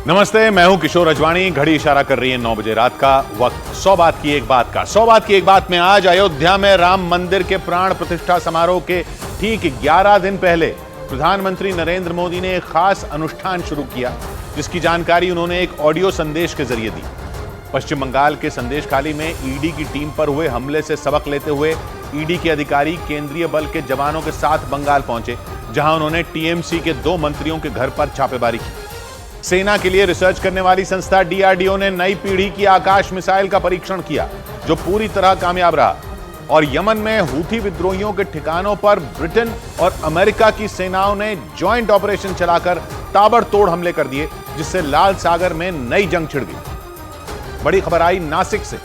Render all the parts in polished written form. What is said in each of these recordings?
नमस्ते, मैं हूं किशोर अजवाणी। घड़ी इशारा कर रही है 9 बजे रात का वक्त। 100 बात की एक बात का 100 बात की एक बात में आज अयोध्या में राम मंदिर के प्राण प्रतिष्ठा समारोह के ठीक 11 दिन पहले प्रधानमंत्री नरेंद्र मोदी ने एक खास अनुष्ठान शुरू किया, जिसकी जानकारी उन्होंने एक ऑडियो संदेश के जरिए दी। पश्चिम बंगाल के संदेशखाली में ईडी की टीम पर हुए हमले से सबक लेते हुए ईडी के अधिकारी केंद्रीय बल के जवानों के साथ बंगाल पहुंचे, जहां उन्होंने टीएमसी के 2 मंत्रियों के घर पर छापेमारी की। सेना के लिए रिसर्च करने वाली संस्था डीआरडीओ ने नई पीढ़ी की आकाश मिसाइल का परीक्षण किया, जो पूरी तरह कामयाब रहा। और यमन में हूथी विद्रोहियों के ठिकानों पर ब्रिटेन और अमेरिका की सेनाओं ने ज्वाइंट ऑपरेशन चलाकर ताबड़तोड़ हमले कर दिए, जिससे लाल सागर में नई जंग छिड़ गई। बड़ी खबर आई नासिक से।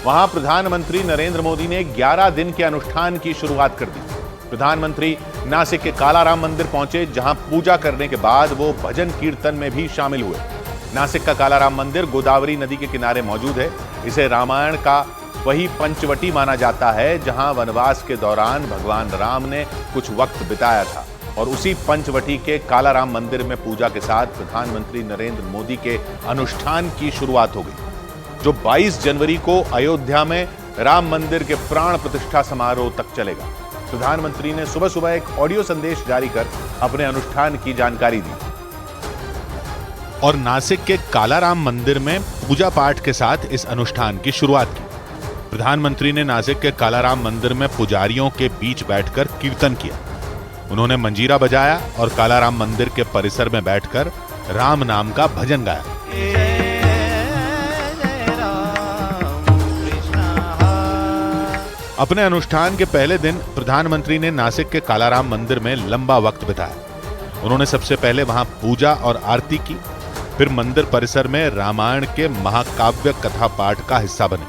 वहां प्रधानमंत्री नरेंद्र मोदी ने 11 दिन के अनुष्ठान की शुरुआत कर दी। प्रधानमंत्री नासिक के कालाराम मंदिर पहुंचे, जहां पूजा करने के बाद वो भजन कीर्तन में भी शामिल हुए। नासिक का कालाराम मंदिर गोदावरी नदी के किनारे मौजूद है। इसे रामायण का वही पंचवटी माना जाता है, जहां वनवास के दौरान भगवान राम ने कुछ वक्त बिताया था। और उसी पंचवटी के कालाराम मंदिर में पूजा के साथ प्रधानमंत्री नरेंद्र मोदी के अनुष्ठान की शुरुआत हो गई, जो 22 जनवरी को अयोध्या में राम मंदिर के प्राण प्रतिष्ठा समारोह तक चलेगा। प्रधानमंत्री ने सुबह सुबह एक ऑडियो संदेश जारी कर अपने अनुष्ठान की जानकारी दी और नासिक के कालाराम मंदिर में पूजा पाठ के साथ इस अनुष्ठान की शुरुआत की। प्रधानमंत्री ने नासिक के कालाराम मंदिर में पुजारियों के बीच बैठकर कीर्तन किया। उन्होंने मंजीरा बजाया और कालाराम मंदिर के परिसर में बैठकर राम नाम का भजन गाया। अपने अनुष्ठान के पहले दिन प्रधानमंत्री ने नासिक के कालाराम मंदिर में लंबा वक्त बिताया। उन्होंने सबसे पहले वहां पूजा और आरती की, फिर मंदिर परिसर में रामायण के महाकाव्य कथा पाठ का हिस्सा बने।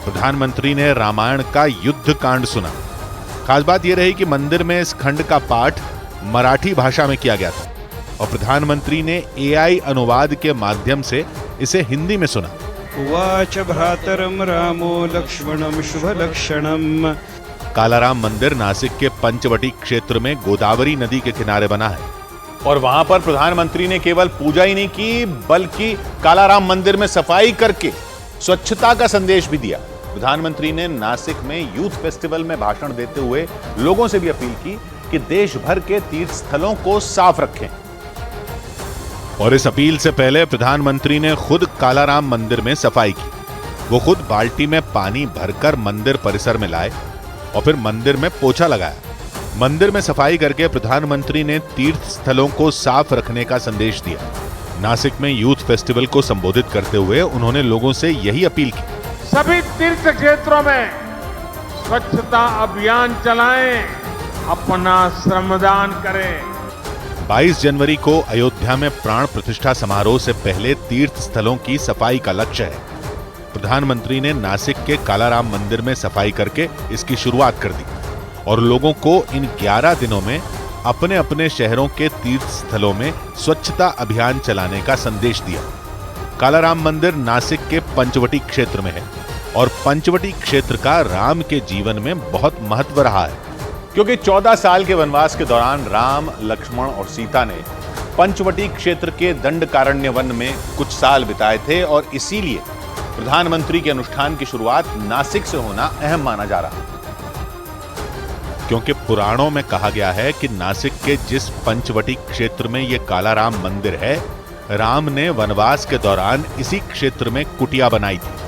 प्रधानमंत्री ने रामायण का युद्ध कांड सुना। खास बात यह रही कि मंदिर में इस खंड का पाठ मराठी भाषा में किया गया था और प्रधानमंत्री ने एआई अनुवाद के माध्यम से इसे हिंदी में सुना। उवाच भ्रातरम रामो लक्ष्मणम शुभ लक्षणम। कालाराम मंदिर नासिक के पंचवटी क्षेत्र में गोदावरी नदी के किनारे बना है और वहां पर प्रधानमंत्री ने केवल पूजा ही नहीं की, बल्कि कालाराम मंदिर में सफाई करके स्वच्छता का संदेश भी दिया। प्रधानमंत्री ने नासिक में यूथ फेस्टिवल में भाषण देते हुए लोगों से भी अपील की कि देश भर के तीर्थ स्थलों को साफ रखें। और इस अपील से पहले प्रधानमंत्री ने खुद कालाराम मंदिर में सफाई की। वो खुद बाल्टी में पानी भरकर मंदिर परिसर में लाए और फिर मंदिर में पोछा लगाया। मंदिर में सफाई करके प्रधानमंत्री ने तीर्थ स्थलों को साफ रखने का संदेश दिया। नासिक में यूथ फेस्टिवल को संबोधित करते हुए उन्होंने लोगों से यही अपील की। सभी तीर्थ क्षेत्रों में स्वच्छता अभियान चलाएं, अपना श्रमदान करें। 22 जनवरी को अयोध्या में प्राण प्रतिष्ठा समारोह से पहले तीर्थ स्थलों की सफाई का लक्ष्य है। प्रधानमंत्री ने नासिक के कालाराम मंदिर में सफाई करके इसकी शुरुआत कर दी और लोगों को इन 11 दिनों में अपने अपने शहरों के तीर्थ स्थलों में स्वच्छता अभियान चलाने का संदेश दिया। कालाराम मंदिर नासिक के पंचवटी क्षेत्र में है और पंचवटी क्षेत्र का राम के जीवन में बहुत महत्व रहा है, क्योंकि 14 साल के वनवास के दौरान राम, लक्ष्मण और सीता ने पंचवटी क्षेत्र के दंडकारण्य वन में कुछ साल बिताए थे और इसीलिए प्रधानमंत्री के अनुष्ठान की शुरुआत नासिक से होना अहम माना जा रहा है। क्योंकि पुराणों में कहा गया है कि नासिक के जिस पंचवटी क्षेत्र में यह कालाराम मंदिर है, राम ने वनवास के दौरान इसी क्षेत्र में कुटिया बनाई थी।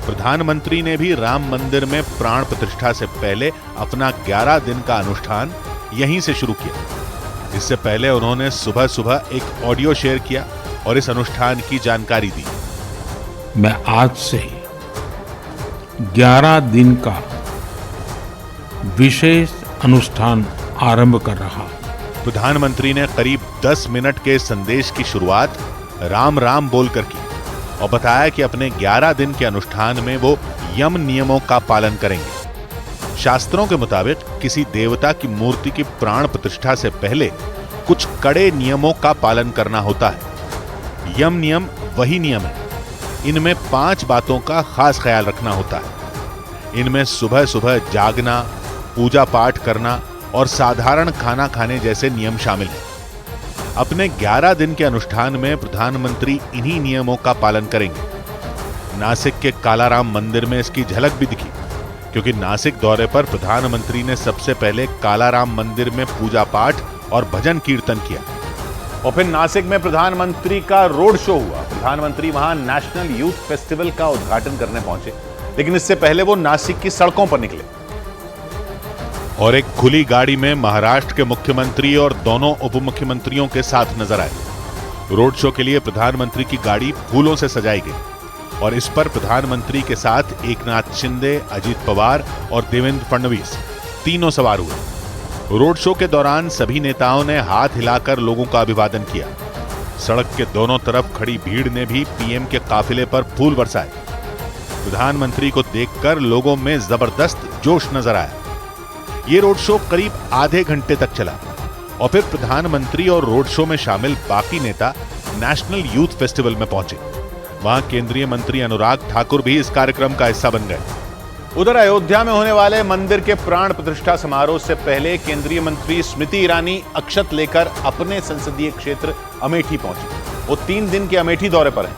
प्रधानमंत्री ने भी राम मंदिर में प्राण प्रतिष्ठा से पहले अपना 11 दिन का अनुष्ठान यहीं से शुरू किया। इससे पहले उन्होंने सुबह सुबह एक ऑडियो शेयर किया और इस अनुष्ठान की जानकारी दी। मैं आज से 11 दिन का विशेष अनुष्ठान आरंभ कर रहा हूं। प्रधानमंत्री ने करीब 10 मिनट के संदेश की शुरुआत राम राम बोलकर की और बताया कि अपने 11 दिन के अनुष्ठान में वो यम नियमों का पालन करेंगे। शास्त्रों के मुताबिक किसी देवता की मूर्ति की प्राण प्रतिष्ठा से पहले कुछ कड़े नियमों का पालन करना होता है। यम नियम वही नियम है। इनमें 5 बातों का खास ख्याल रखना होता है। इनमें सुबह सुबह जागना, पूजा पाठ करना और साधारण खाना खाने जैसे नियम शामिल हैं। अपने 11 दिन के अनुष्ठान में प्रधानमंत्री इन्हीं नियमों का पालन करेंगे। नासिक के कालाराम मंदिर में इसकी झलक भी दिखी, क्योंकि नासिक दौरे पर प्रधानमंत्री ने सबसे पहले कालाराम मंदिर में पूजा पाठ और भजन कीर्तन किया और फिर नासिक में प्रधानमंत्री का रोड शो हुआ। प्रधानमंत्री वहां नेशनल यूथ फेस्टिवल का उद्घाटन करने पहुंचे, लेकिन इससे पहले वो नासिक की सड़कों पर निकले और एक खुली गाड़ी में महाराष्ट्र के मुख्यमंत्री और दोनों उप मुख्यमंत्रियों के साथ नजर आए। रोड शो के लिए प्रधानमंत्री की गाड़ी फूलों से सजाई गई और इस पर प्रधानमंत्री के साथ एकनाथ शिंदे, अजित पवार और देवेंद्र फडणवीस तीनों सवार हुए। रोड शो के दौरान सभी नेताओं ने हाथ हिलाकर लोगों का अभिवादन किया। सड़क के दोनों तरफ खड़ी भीड़ ने भी पीएम के काफिले पर फूल बरसाए। प्रधानमंत्री को देखकर लोगों में जबरदस्त जोश नजर आया। ये रोड शो करीब आधे घंटे तक चला और फिर प्रधानमंत्री और रोड शो में शामिल बाकी नेता नेशनल यूथ फेस्टिवल में पहुंचे। वहां केंद्रीय मंत्री अनुराग ठाकुर भी इस कार्यक्रम का हिस्सा बन गए। उधर अयोध्या में होने वाले मंदिर के प्राण प्रतिष्ठा समारोह से पहले केंद्रीय मंत्री स्मृति ईरानी अक्षत लेकर अपने संसदीय क्षेत्र अमेठी पहुंची। वो 3 दिन के अमेठी दौरे पर हैं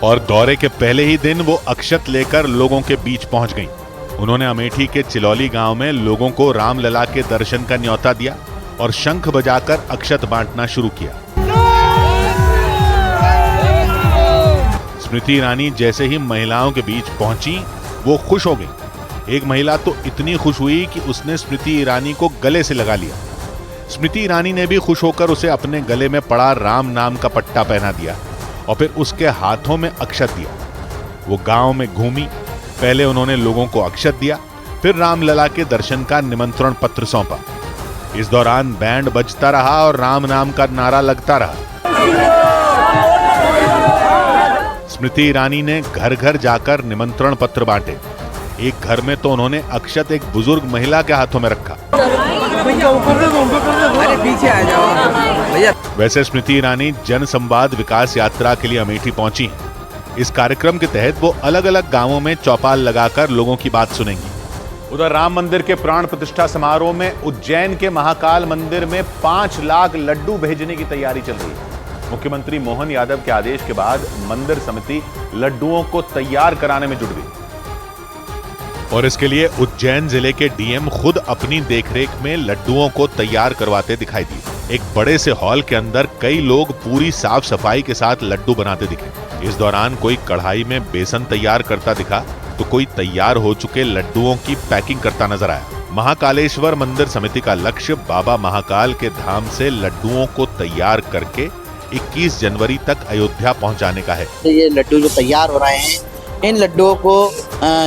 और दौरे के पहले ही दिन वो अक्षत लेकर लोगों के बीच पहुंच गईं। उन्होंने अमेठी के चिलौली गांव में लोगों को रामलला के दर्शन का न्योता दिया और शंख बजाकर अक्षत बांटना शुरू किया। स्मृति ईरानी जैसे ही महिलाओं के बीच पहुंची, वो खुश हो गई। एक महिला तो इतनी खुश हुई कि उसने स्मृति ईरानी को गले से लगा लिया। स्मृति ईरानी ने भी खुश होकर उसे अपने गले में पड़ा राम नाम का पट्टा पहना दिया और फिर उसके हाथों में अक्षत दिया। वो गांव में घूमी। पहले उन्होंने लोगों को अक्षत दिया, फिर रामलला के दर्शन का निमंत्रण पत्र सौंपा। इस दौरान बैंड बजता रहा और राम नाम का नारा लगता रहा। स्मृति ईरानी ने घर घर जाकर निमंत्रण पत्र बांटे। एक घर में तो उन्होंने अक्षत एक बुजुर्ग महिला के हाथों में रखा। वैसे स्मृति ईरानी जन संवाद विकास यात्रा के लिए अमेठी पहुंची हैं। इस कार्यक्रम के तहत वो अलग अलग गांवों में चौपाल लगाकर लोगों की बात सुनेंगी। उधर राम मंदिर के प्राण प्रतिष्ठा समारोह में उज्जैन के महाकाल मंदिर में 5 लाख लड्डू भेजने की तैयारी चल रही है। मुख्यमंत्री मोहन यादव के आदेश के बाद मंदिर समिति लड्डुओं को तैयार कराने में जुट गई और इसके लिए उज्जैन जिले के डीएम खुद अपनी देखरेख में लड्डुओं को तैयार करवाते दिखाई दिए। एक बड़े से हॉल के अंदर कई लोग पूरी साफ सफाई के साथ लड्डू बनाते दिखे। इस दौरान कोई कढ़ाई में बेसन तैयार करता दिखा तो कोई तैयार हो चुके लड्डुओं की पैकिंग करता नजर आया। महाकालेश्वर मंदिर समिति का लक्ष्य बाबा महाकाल के धाम से लड्डुओं को तैयार करके 21 जनवरी तक अयोध्या पहुंचाने का है। ये लड्डू जो तैयार हो रहे हैं, इन लड्डुओं को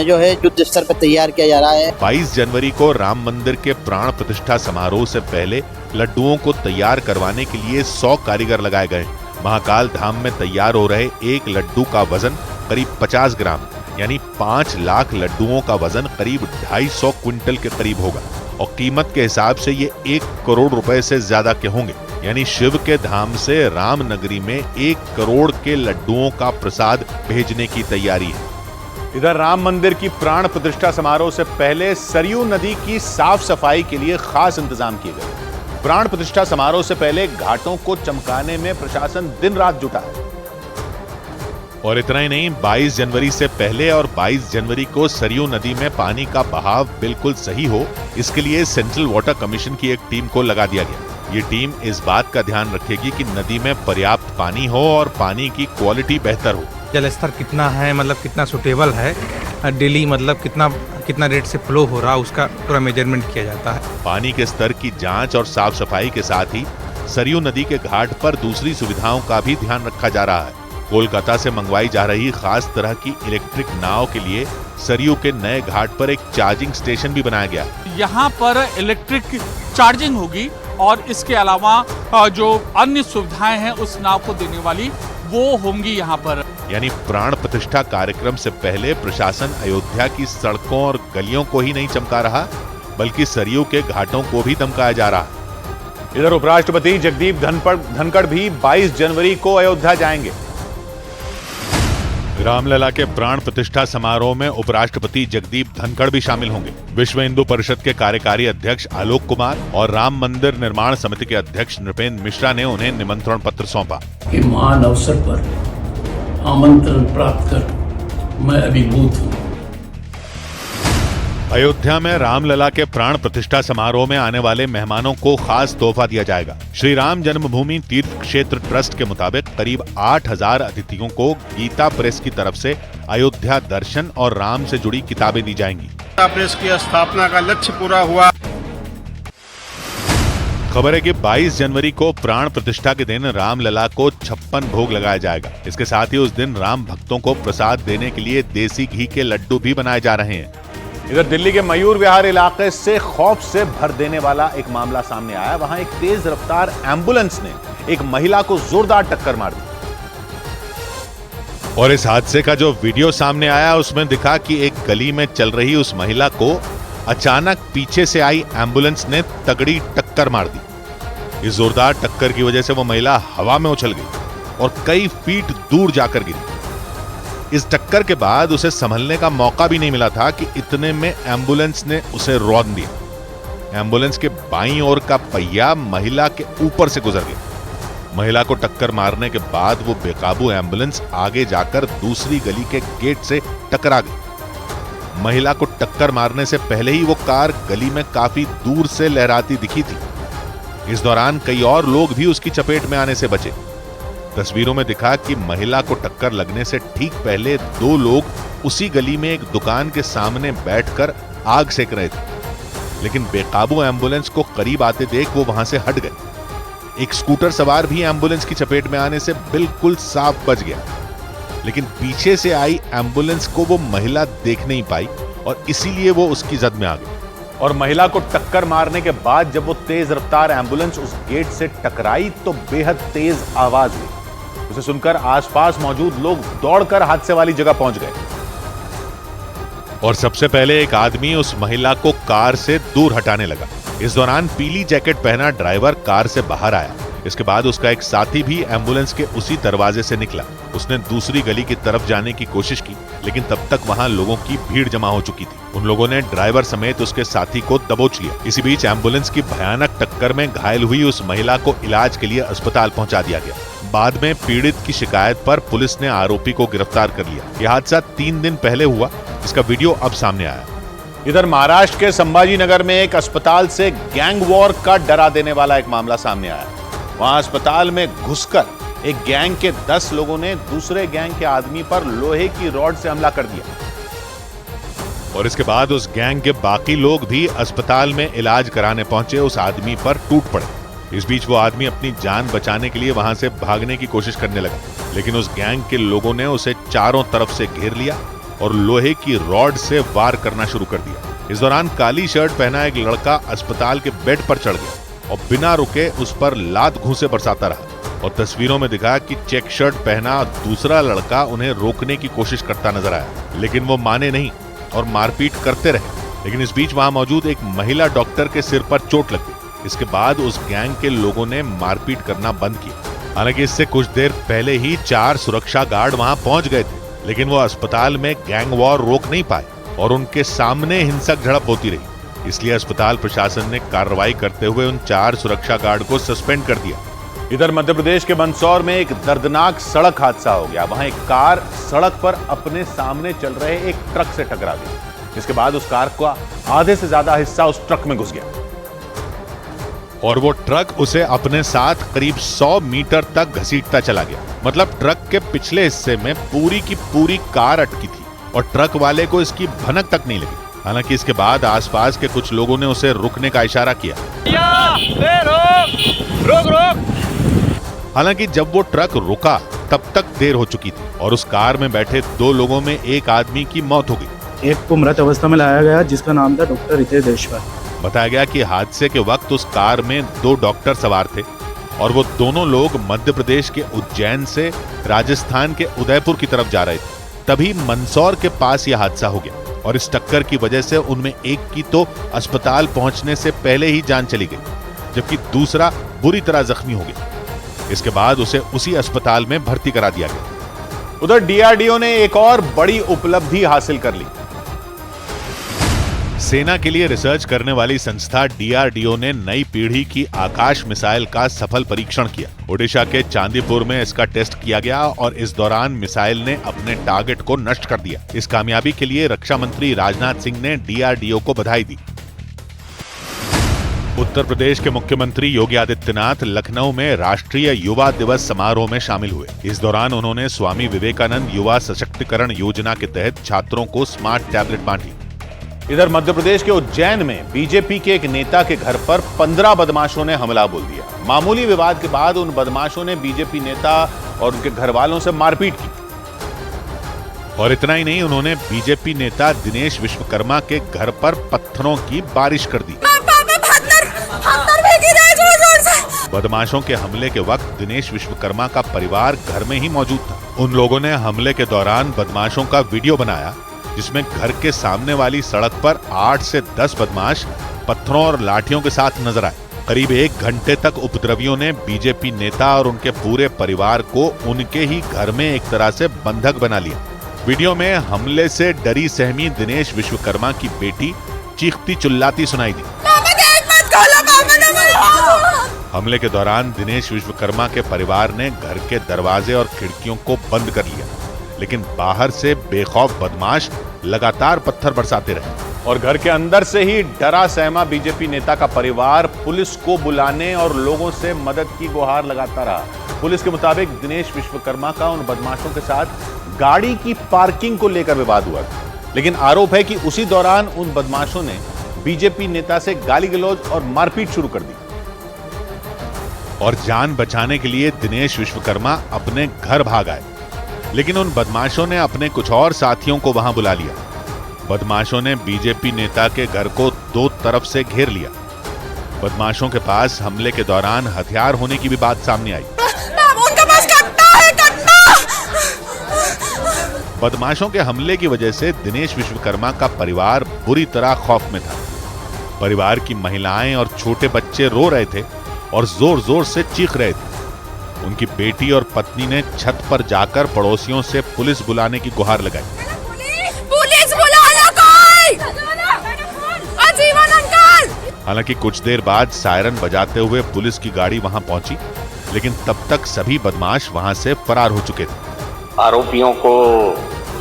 जो है युद्ध स्तर पर तैयार किया जा रहा है। 22 जनवरी को राम मंदिर के प्राण प्रतिष्ठा समारोह से पहले लड्डुओं को तैयार करवाने के लिए 100 कारीगर लगाए गए। महाकाल धाम में तैयार हो रहे एक लड्डू का वजन करीब 50 ग्राम, यानी 5 लाख लड्डुओं का वजन करीब 250 क्विंटल के करीब होगा और कीमत के हिसाब से ये 1 करोड़ रुपए से ज्यादा के होंगे। यानी शिव के धाम से राम नगरी में 1 करोड़ के लड्डुओं का प्रसाद भेजने की तैयारी है। इधर राम मंदिर की प्राण प्रतिष्ठा समारोह से पहले सरयू नदी की साफ सफाई के लिए खास इंतजाम किए गए। प्राण प्रतिष्ठा समारोह से पहले घाटों को चमकाने में प्रशासन दिन रात जुटा है। और इतना ही नहीं, 22 जनवरी से पहले और 22 जनवरी को सरयू नदी में पानी का बहाव बिल्कुल सही हो, इसके लिए सेंट्रल वाटर कमीशन की एक टीम को लगा दिया गया। ये टीम इस बात का ध्यान रखेगी कि नदी में पर्याप्त पानी हो और पानी की क्वालिटी बेहतर हो। जल स्तर कितना है, मतलब कितना सुटेबल है, डेली मतलब कितना रेट से फ्लो हो रहा, उसका पूरा मेजरमेंट किया जाता है। पानी के स्तर की जांच और साफ सफाई के साथ ही सरयू नदी के घाट पर दूसरी सुविधाओं का भी ध्यान रखा जा रहा है। कोलकाता से मंगवाई जा रही खास तरह की इलेक्ट्रिक नाव के लिए सरयू के नए घाट पर एक चार्जिंग स्टेशन भी बनाया गया। यहाँ पर इलेक्ट्रिक चार्जिंग होगी और इसके अलावा जो अन्य सुविधाएं हैं उस नाव को देने वाली वो होंगी यहाँ पर। यानी प्राण प्रतिष्ठा कार्यक्रम से पहले प्रशासन अयोध्या की सड़कों और गलियों को ही नहीं चमका रहा, बल्कि सरयू के घाटों को भी दमकाया जा रहा है। इधर उपराष्ट्रपति जगदीप धनखड़ भी 22 जनवरी को अयोध्या जाएंगे। रामलला के प्राण प्रतिष्ठा समारोह में उपराष्ट्रपति जगदीप धनखड़ भी शामिल होंगे। विश्व हिंदू परिषद के कार्यकारी अध्यक्ष आलोक कुमार और राम मंदिर निर्माण समिति के अध्यक्ष नृपेंद्र मिश्रा ने उन्हें निमंत्रण पत्र सौंपा। कि महान अवसर पर आमंत्रण प्राप्त कर मैं अभिभूत हूँ। अयोध्या में रामलला के प्राण प्रतिष्ठा समारोह में आने वाले मेहमानों को खास तोहफा दिया जाएगा। श्री राम जन्मभूमि तीर्थ क्षेत्र ट्रस्ट के मुताबिक करीब 8,000 अतिथियों को गीता प्रेस की तरफ से अयोध्या दर्शन और राम से जुड़ी किताबें दी जाएंगी। गीता प्रेस की स्थापना का लक्ष्य पूरा हुआ। खबर है कि 22 जनवरी को प्राण प्रतिष्ठा के दिन रामलला को 56 भोग लगाया जाएगा। इसके साथ ही उस दिन राम भक्तों को प्रसाद देने के लिए देसी घी के लड्डू भी बनाए जा रहे हैं। इधर दिल्ली के मयूर विहार इलाके से खौफ से भर देने वाला एक मामला सामने आया। वहां एक तेज रफ्तार एम्बुलेंस ने एक महिला को जोरदार टक्कर मार दी और इस हादसे का जो वीडियो सामने आया उसमें दिखा कि एक गली में चल रही उस महिला को अचानक पीछे से आई एम्बुलेंस ने तगड़ी टक्कर मार दी। इस जोरदार टक्कर की वजह से वो महिला हवा में उछल गई और कई फीट दूर जाकर गिरी। इस टक्कर के बाद उसे संभलने का मौका भी नहीं मिला था कि इतने में एम्बुलेंस ने उसे रौंद दिया। एम्बुलेंस के बाईं ओर का पहिया महिला के ऊपर से गुजर गया। महिला को टक्कर मारने के बाद वो बेकाबू एम्बुलेंस आगे जाकर दूसरी गली के गेट से टकरा गई। महिला को टक्कर मारने से पहले ही वो कार गली में काफी दूर से लहराती दिखी थी। इस दौरान कई और लोग भी उसकी चपेट में आने से बचे। तस्वीरों में दिखा कि महिला को टक्कर लगने से ठीक पहले 2 लोग उसी गली में एक दुकान के सामने बैठकर आग सेक रहे थे, लेकिन बेकाबू एम्बुलेंस को करीब आते देख वो वहां से हट गए। एक स्कूटर सवार भी एम्बुलेंस की चपेट में आने से बिल्कुल साफ बच गया, लेकिन पीछे से आई एम्बुलेंस को वो महिला देख नहीं पाई और इसीलिए वो उसकी जद में आ गई। और महिला को टक्कर मारने के बाद जब वो तेज रफ्तार एम्बुलेंस उस गेट से टकराई तो बेहद तेज आवाज हुई। उसे सुनकर आसपास मौजूद लोग दौड़कर हादसे वाली जगह पहुंच गए और सबसे पहले एक आदमी उस महिला को कार से दूर हटाने लगा। इस दौरान पीली जैकेट पहना ड्राइवर कार से बाहर आया। इसके बाद उसका एक साथी भी एम्बुलेंस के उसी दरवाजे से निकला। उसने दूसरी गली की तरफ जाने की कोशिश की, लेकिन तब तक वहां लोगों की भीड़ जमा हो चुकी थी। उन लोगों ने ड्राइवर समेत उसके साथी को दबोच लिया। इसी बीच एम्बुलेंस की भयानक टक्कर में घायल हुई उस महिला को इलाज के लिए अस्पताल पहुंचा दिया गया। बाद में पीड़ित की शिकायत पर पुलिस ने आरोपी को गिरफ्तार कर लिया। यह हादसा 3 दिन पहले हुआ, इसका वीडियो अब सामने आया। इधर महाराष्ट्र के संभाजी नगर में एक अस्पताल से गैंग वॉर का डरा देने वाला एक मामला सामने आया। वहां अस्पताल में घुसकर एक गैंग के 10 लोगों ने दूसरे गैंग के आदमी पर लोहे की रॉड से हमला कर दिया और इसके बाद उस गैंग के बाकी लोग भी अस्पताल में इलाज कराने पहुंचे उस आदमी पर टूट पड़े। इस बीच वो आदमी अपनी जान बचाने के लिए वहां से भागने की कोशिश करने लगा, लेकिन उस गैंग के लोगों ने उसे चारों तरफ से घेर लिया और लोहे की रॉड से वार करना शुरू कर दिया। इस दौरान काली शर्ट पहना एक लड़का अस्पताल के बेड पर चढ़ गया और बिना रुके उस पर लात घूंसे बरसाता रहा और तस्वीरों में दिखा कि चेक शर्ट पहना दूसरा लड़का उन्हें रोकने की कोशिश करता नजर आया, लेकिन वो माने नहीं और मारपीट करते रहे। लेकिन इस बीच वहां मौजूद एक महिला डॉक्टर के सिर पर चोट लग गई। इसके बाद उस गैंग के लोगों ने मारपीट करना बंद किया। हालांकि इससे कुछ देर पहले ही 4 सुरक्षा गार्ड वहां पहुंच गए थे, लेकिन वो अस्पताल में गैंग वॉर रोक नहीं पाए और उनके सामने हिंसक झड़प होती रही। इसलिए अस्पताल प्रशासन ने कार्रवाई करते हुए उन 4 सुरक्षा गार्ड को सस्पेंड कर दिया। इधर मध्य प्रदेश के मंदसौर में एक दर्दनाक सड़क हादसा हो गया। वहां एक कार सड़क पर अपने सामने चल रहे एक ट्रक से टकरा गई। इसके बाद उस कार का आधे से ज्यादा हिस्सा उस ट्रक में घुस गया और वो ट्रक उसे अपने साथ करीब 100 मीटर तक घसीटता चला गया। मतलब ट्रक के पिछले हिस्से में पूरी की पूरी कार अटकी थी और ट्रक वाले को इसकी भनक तक नहीं लगी। हालांकि इसके बाद आसपास के कुछ लोगों ने उसे रुकने का इशारा किया। हालांकि जब वो ट्रक रुका तब तक देर हो चुकी थी और उस कार में बैठे 2 लोगों में एक आदमी की मौत हो गई। एक को मृत अवस्था में लाया गया जिसका नाम था डॉक्टर रितेश देशवाल। बताया गया कि हादसे के वक्त उस कार में 2 डॉक्टर सवार थे और वो दोनों लोग मध्य प्रदेश के उज्जैन से राजस्थान के उदयपुर की तरफ जा रहे थे। तभी मंदसौर के पास यह हादसा हो गया और इस टक्कर की वजह से उनमें एक की तो अस्पताल पहुंचने से पहले ही जान चली गई, जबकि दूसरा बुरी तरह जख्मी हो गया। इसके बाद उसे उसी अस्पताल में भर्ती करा दिया गया। उधर डीआरडीओ ने एक और बड़ी उपलब्धि हासिल कर ली। सेना के लिए रिसर्च करने वाली संस्था डीआरडीओ ने नई पीढ़ी की आकाश मिसाइल का सफल परीक्षण किया। ओडिशा के चांदीपुर में इसका टेस्ट किया गया और इस दौरान मिसाइल ने अपने टारगेट को नष्ट कर दिया। इस कामयाबी के लिए रक्षा मंत्री राजनाथ सिंह ने डीआरडीओ को बधाई दी। उत्तर प्रदेश के मुख्यमंत्री योगी आदित्यनाथ लखनऊ में राष्ट्रीय युवा दिवस समारोह में शामिल हुए। इस दौरान उन्होंने स्वामी विवेकानंद युवा सशक्तिकरण योजना के तहत छात्रों को स्मार्ट टैबलेट बांटी। इधर मध्य प्रदेश के उज्जैन में बीजेपी के एक नेता के घर पर 15 बदमाशों ने हमला बोल दिया। मामूली विवाद के बाद उन बदमाशों ने बीजेपी नेता और उनके घर वालों से मारपीट की। और इतना ही नहीं, उन्होंने बीजेपी नेता दिनेश विश्वकर्मा के घर पर पत्थरों की बारिश कर दी। बदमाशों के हमले के वक्त दिनेश विश्वकर्मा का परिवार घर में ही मौजूद था। उन लोगों ने हमले के दौरान बदमाशों का वीडियो बनाया, जिसमें घर के सामने वाली सड़क पर 8 से 10 बदमाश पत्थरों और लाठियों के साथ नजर आए। करीब 1 घंटे तक उपद्रवियों ने बीजेपी नेता और उनके पूरे परिवार को उनके ही घर में एक तरह से बंधक बना लिया। वीडियो में हमले से डरी सहमी दिनेश विश्वकर्मा की बेटी चीखती चिल्लाती सुनाई दी। हमले के दौरान दिनेश विश्वकर्मा के परिवार ने घर के दरवाजे और खिड़कियों को बंद कर लिया, लेकिन बाहर से बेखौफ बदमाश लगातार पत्थर बरसाते रहे। और घर के अंदर से ही डरा सहमा बीजेपी नेता का परिवार पुलिस को बुलाने और लोगों से मदद की गुहार लगाता रहा। पुलिस के मुताबिक दिनेश विश्वकर्मा का उन बदमाशों के साथ गाड़ी की पार्किंग को लेकर विवाद हुआ, लेकिन आरोप है कि उसी दौरान उन बदमाशों ने बीजेपी नेता से गाली गलौज और मारपीट शुरू कर दी। और जान बचाने के लिए दिनेश विश्वकर्मा अपने घर भाग आए, लेकिन उन बदमाशों ने अपने कुछ और साथियों को वहां बुला लिया। बदमाशों ने बीजेपी नेता के घर को 2 तरफ से घेर लिया। बदमाशों के पास हमले के दौरान हथियार होने की भी बात सामने आई। उनके पास कट्टा है, कट्टा। बदमाशों के हमले की वजह से दिनेश विश्वकर्मा का परिवार बुरी तरह खौफ में था। परिवार की महिलाएं और छोटे बच्चे रो रहे थे और जोर जोर से चीख रहे थे। उनकी बेटी और पत्नी ने छत पर जाकर पड़ोसियों से पुलिस बुलाने की गुहार लगाई। पुलिस बुला लो कोई! आजीवन अंकल! हालांकि कुछ देर बाद सायरन बजाते हुए पुलिस की गाड़ी वहां पहुंची, लेकिन तब तक सभी बदमाश वहां से फरार हो चुके थे। आरोपियों को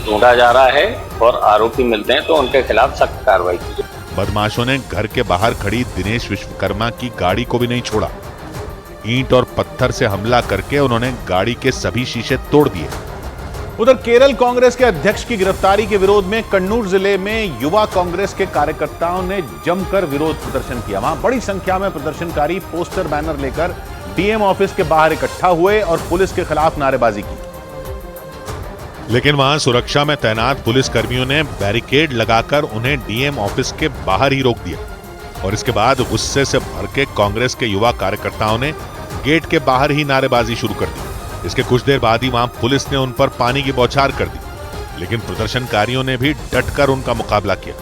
ढूंढा जा रहा है और आरोपी मिलते हैं तो उनके खिलाफ सख्त कार्रवाई की जाए। बदमाशों ने घर के बाहर खड़ी दिनेश विश्वकर्मा की गाड़ी को भी नहीं छोड़ा। ईंट और पत्थर से हमला करके उन्होंने गाड़ी के सभी शीशे तोड़ दिए। उधर केरल कांग्रेस के अध्यक्ष की गिरफ्तारी के विरोध में कन्नूर जिले में युवा कांग्रेस के कार्यकर्ताओं ने जमकर विरोध प्रदर्शन किया। वहां बड़ी संख्या में प्रदर्शनकारी पोस्टर बैनर लेकर डीएम ऑफिस के बाहर इकट्ठा हुए और पुलिस के खिलाफ नारेबाजी की। लेकिन वहां सुरक्षा में तैनात पुलिस कर्मियों ने बैरिकेड लगाकर उन्हें डीएम ऑफिस के बाहर ही रोक दिया। और इसके बाद गुस्से से भर के कांग्रेस के युवा कार्यकर्ताओं ने गेट के बाहर ही नारेबाजी शुरू कर दी। इसके कुछ देर बाद ही वहां पुलिस ने उन पर पानी की बौछार कर दी, लेकिन प्रदर्शनकारियों ने भी डटकर उनका मुकाबला किया।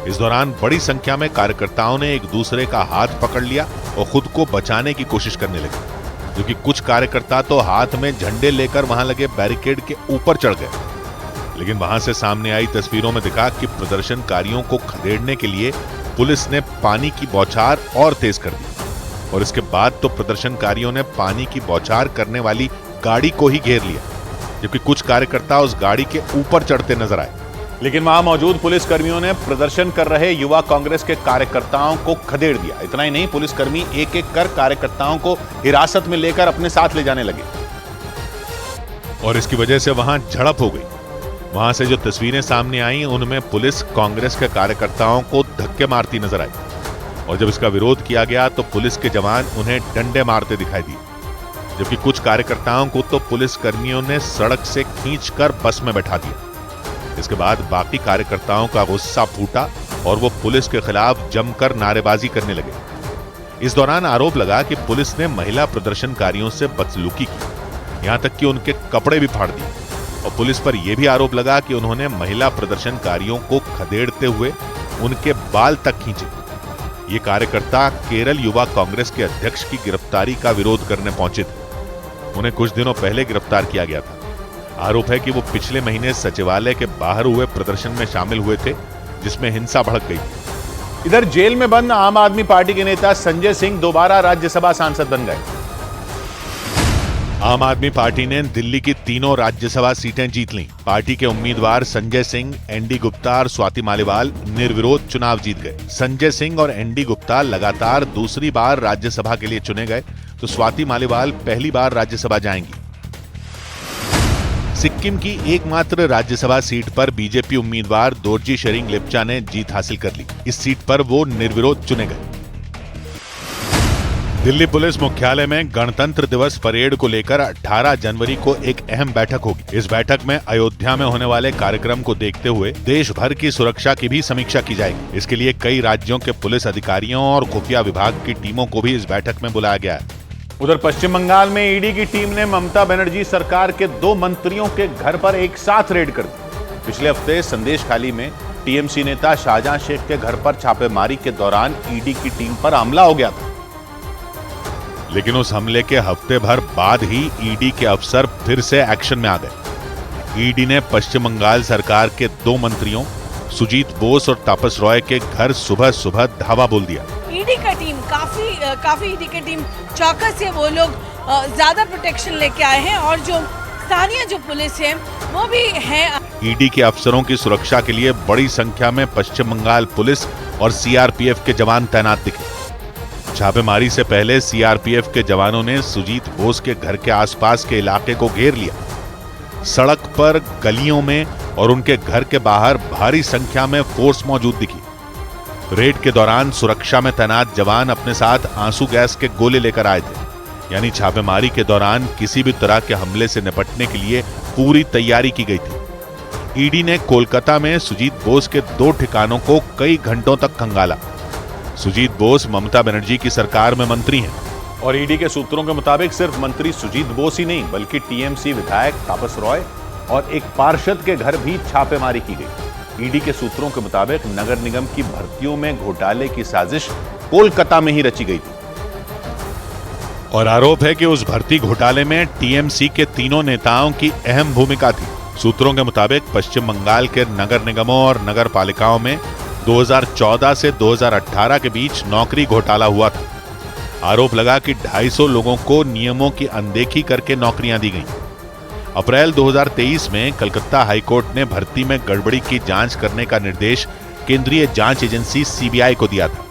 इस दौरान बड़ी संख्या में कार्यकर्ताओं ने एक दूसरे का हाथ पकड़ लिया और खुद को बचाने की कोशिश करने लगे, क्योंकि कुछ कार्यकर्ता तो हाथ में झंडे लेकर वहां लगे बैरिकेड के ऊपर चढ़ गए। लेकिन वहां से सामने आई तस्वीरों में दिखा कि प्रदर्शनकारियों को खदेड़ने के लिए पुलिस ने पानी की बौछार और तेज कर दी और इसके बाद तो प्रदर्शनकारियों ने पानी की बौछार करने वाली गाड़ी को ही घेर लिया, जबकि कुछ कार्यकर्ता उस गाड़ी के ऊपर चढ़ते नजर आए। लेकिन वहां मौजूद पुलिसकर्मियों ने प्रदर्शन कर रहे युवा कांग्रेस के कार्यकर्ताओं को खदेड़ दिया। इतना ही नहीं, पुलिसकर्मी एक एक कर कार्यकर्ताओं को हिरासत में लेकर अपने साथ ले जाने लगे और इसकी वजह से वहां झड़प हो गई। वहां से जो तस्वीरें सामने आई उनमें पुलिस कांग्रेस के कार्यकर्ताओं को धक्के मारती नजर आई और जब इसका विरोध किया गया तो पुलिस के जवान उन्हें डंडे मारते दिखाई दिए, जबकि कुछ कार्यकर्ताओं को तो पुलिस कर्मियों ने सड़क से खींचकर बस में बैठा दिया। इसके बाद बाकी कार्यकर्ताओं का गुस्सा फूटा और वो पुलिस के खिलाफ जमकर नारेबाजी करने लगे। इस दौरान आरोप लगा कि पुलिस ने महिला प्रदर्शनकारियों से बदसलूकी की, यहां तक कि उनके कपड़े भी फाड़ दिए और पुलिस पर यह भी आरोप लगा कि उन्होंने महिला प्रदर्शनकारियों को खदेड़ते हुए उनके बाल तक खींचे। ये कार्यकर्ता केरल युवा कांग्रेस के अध्यक्ष की गिरफ्तारी का विरोध करने पहुंचे थे। उन्हें कुछ दिनों पहले गिरफ्तार किया गया था। आरोप है कि वो पिछले महीने सचिवालय के बाहर हुए प्रदर्शन में शामिल हुए थे, जिसमें हिंसा भड़क गई थी। इधर जेल में बंद आम आदमी पार्टी के नेता संजय सिंह दोबारा राज्यसभा सांसद बन गए। आम आदमी पार्टी ने दिल्ली की तीनों राज्यसभा सीटें जीत लीं। पार्टी के उम्मीदवार संजय सिंह, एनडी गुप्ता और स्वाति मालीवाल निर्विरोध चुनाव जीत गए। संजय सिंह और एनडी गुप्ता लगातार दूसरी बार राज्यसभा के लिए चुने गए, तो स्वाति मालीवाल पहली बार राज्यसभा जाएंगी। सिक्किम की एकमात्र राज्यसभा सीट पर बीजेपी उम्मीदवार दोरजी शेरिंग लेप्चा ने जीत हासिल कर ली। इस सीट पर वो निर्विरोध चुने गए। दिल्ली पुलिस मुख्यालय में गणतंत्र दिवस परेड को लेकर 18 जनवरी को एक अहम बैठक होगी। इस बैठक में अयोध्या में होने वाले कार्यक्रम को देखते हुए देश भर की सुरक्षा की भी समीक्षा की जाएगी। इसके लिए कई राज्यों के पुलिस अधिकारियों और खुफिया विभाग की टीमों को भी इस बैठक में बुलाया गया है। उधर पश्चिम बंगाल में ईडी की टीम ने ममता बनर्जी सरकार के 2 मंत्रियों के घर पर एक साथ रेड कर दी। पिछले हफ्ते संदेशखाली में टीएमसी नेता शाहजहां शेख के घर पर छापेमारी के दौरान ईडी की टीम पर हमला हो गया था, लेकिन उस हमले के हफ्ते भर बाद ही ईडी के अफसर फिर से एक्शन में आ गए। ईडी ने पश्चिम बंगाल सरकार के 2 मंत्रियों सुजीत बोस और तापस रॉय के घर सुबह सुबह धावा बोल दिया। ईडी का टीम काफी ईडी की टीम चौकस है। वो लोग ज्यादा प्रोटेक्शन लेके आए हैं और जो स्थानीय जो पुलिस है वो भी है। ईडी के अफसरों की सुरक्षा के लिए बड़ी संख्या में पश्चिम बंगाल पुलिस और सीआरपीएफ के जवान तैनात दिखे। छापेमारी से पहले सीआरपीएफ के जवानों ने सुजीत बोस के घर के आसपास के इलाके को घेर लिया। सड़क पर, गलियों में और उनके घर के बाहर भारी संख्या में फोर्स मौजूद दिखी। रेड के दौरान सुरक्षा में तैनात जवान अपने साथ आंसू गैस के गोले लेकर आए थे। यानी छापेमारी के दौरान किसी भी तरह के हमले से निपटने के लिए पूरी तैयारी की गई थी। ईडी ने कोलकाता में सुजीत बोस के 2 ठिकानों को कई घंटों तक खंगाला। सुजीत बोस ममता बनर्जी की सरकार में मंत्री हैं और ईडी के सूत्रों के मुताबिक सिर्फ मंत्री सुजीत बोस ही नहीं बल्कि टीएमसी विधायक तापस रॉय और एक पार्षद के घर भी छापेमारी की गई। ईडी के सूत्रों के मुताबिक नगर निगम की भर्तियों में घोटाले की साजिश कोलकाता में ही रची गई थी और आरोप है कि उस भर्ती घोटाले में टीएमसी के 3 नेताओं की अहम भूमिका थी। सूत्रों के मुताबिक पश्चिम बंगाल के नगर निगमों और नगर पालिकाओं में 2014 से 2018 के बीच नौकरी घोटाला हुआ था। आरोप लगा कि 250 लोगों को नियमों की अनदेखी करके नौकरियां दी गईं। अप्रैल 2023 में कलकत्ता हाईकोर्ट ने भर्ती में गड़बड़ी की जांच करने का निर्देश केंद्रीय जांच एजेंसी सीबीआई को दिया था।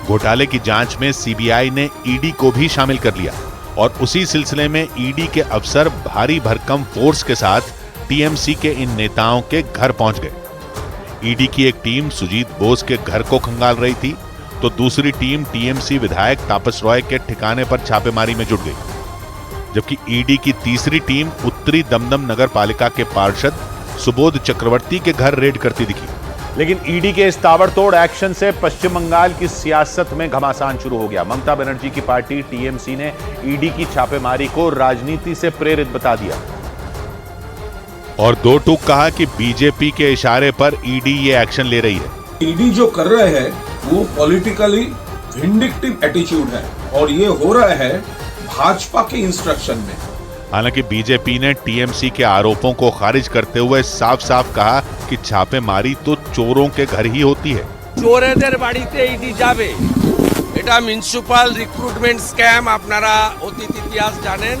घोटाले की जांच में सीबीआई ने ईडी को भी शामिल कर लिया और उसी सिलसिले में ईडी के अफसर भारी भरकम फोर्स के साथ टीएमसी के इन नेताओं के घर पहुंच गए। ईडी की एक टीम सुजीत बोस के घर को खंगाल रही थी, तो दूसरी टीम टीएमसी विधायक तापस रॉय के ठिकाने पर छापेमारी में जुट गई, जबकि ईडी की तीसरी टीम उत्तरी दमदम नगर पालिका के पार्षद सुबोध चक्रवर्ती के घर रेड करती दिखी। लेकिन ईडी के इस ताबड़तोड़ एक्शन से पश्चिम बंगाल की सियासत में घमासान शुरू हो गया। ममता बनर्जी की पार्टी टीएमसी ने ईडी की छापेमारी को राजनीति से प्रेरित बता दिया और 2 टूक कहा कि बीजेपी के इशारे पर ईडी ये एक्शन ले रही है। ईडी जो कर रहे हैं वो पॉलिटिकली विंडिक्टिव एटीट्यूड है और ये हो रहा है भाजपा के इंस्ट्रक्शन में। हालांकि बीजेपी ने टीएमसी के आरोपों को खारिज करते हुए साफ साफ कहा कि छापेमारी तो चोरों के घर ही होती है। चोरेদের বাড়িতে ইডি যাবে, এটা মিউনিসিপাল রিক্রুটমেন্ট স্ক্যাম, আপনারা অতীত ইতিহাস জানেন।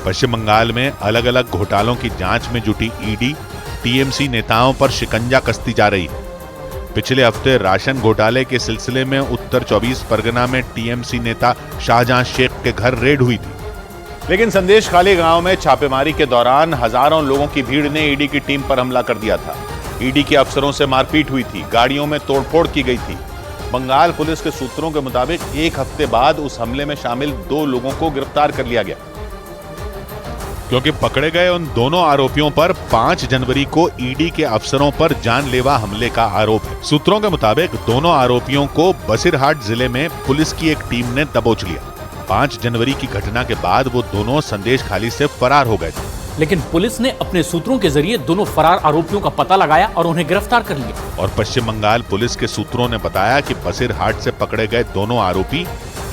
पश्चिम बंगाल में अलग अलग घोटालों की जांच में जुटी ईडी टीएमसी नेताओं पर शिकंजा कसती जा रही है। पिछले हफ्ते राशन घोटाले के सिलसिले में उत्तर 24 परगना में टीएमसी नेता शाहजहां शेख के घर रेड हुई थी, लेकिन संदेशखाली गांव में छापेमारी के दौरान हजारों लोगों की भीड़ ने ईडी की टीम पर हमला कर दिया था। ईडी के अफसरों से मारपीट हुई थी, गाड़ियों में तोड़फोड़ की गई थी। बंगाल पुलिस के सूत्रों के मुताबिक एक हफ्ते बाद उस हमले में शामिल 2 लोगों को गिरफ्तार कर लिया गया, क्योंकि पकड़े गए उन दोनों आरोपियों पर 5 जनवरी को ईडी के अफसरों पर जानलेवा हमले का आरोप है। सूत्रों के मुताबिक दोनों आरोपियों को बसीरहाट जिले में पुलिस की एक टीम ने दबोच लिया। 5 जनवरी की घटना के बाद वो दोनों संदेशखाली से फरार हो गए थे, लेकिन पुलिस ने अपने सूत्रों के जरिए दोनों फरार आरोपियों का पता लगाया और उन्हें गिरफ्तार कर लिया। और पश्चिम बंगाल पुलिस के सूत्रों ने बताया कि बसीरहाट से पकड़े गए दोनों आरोपी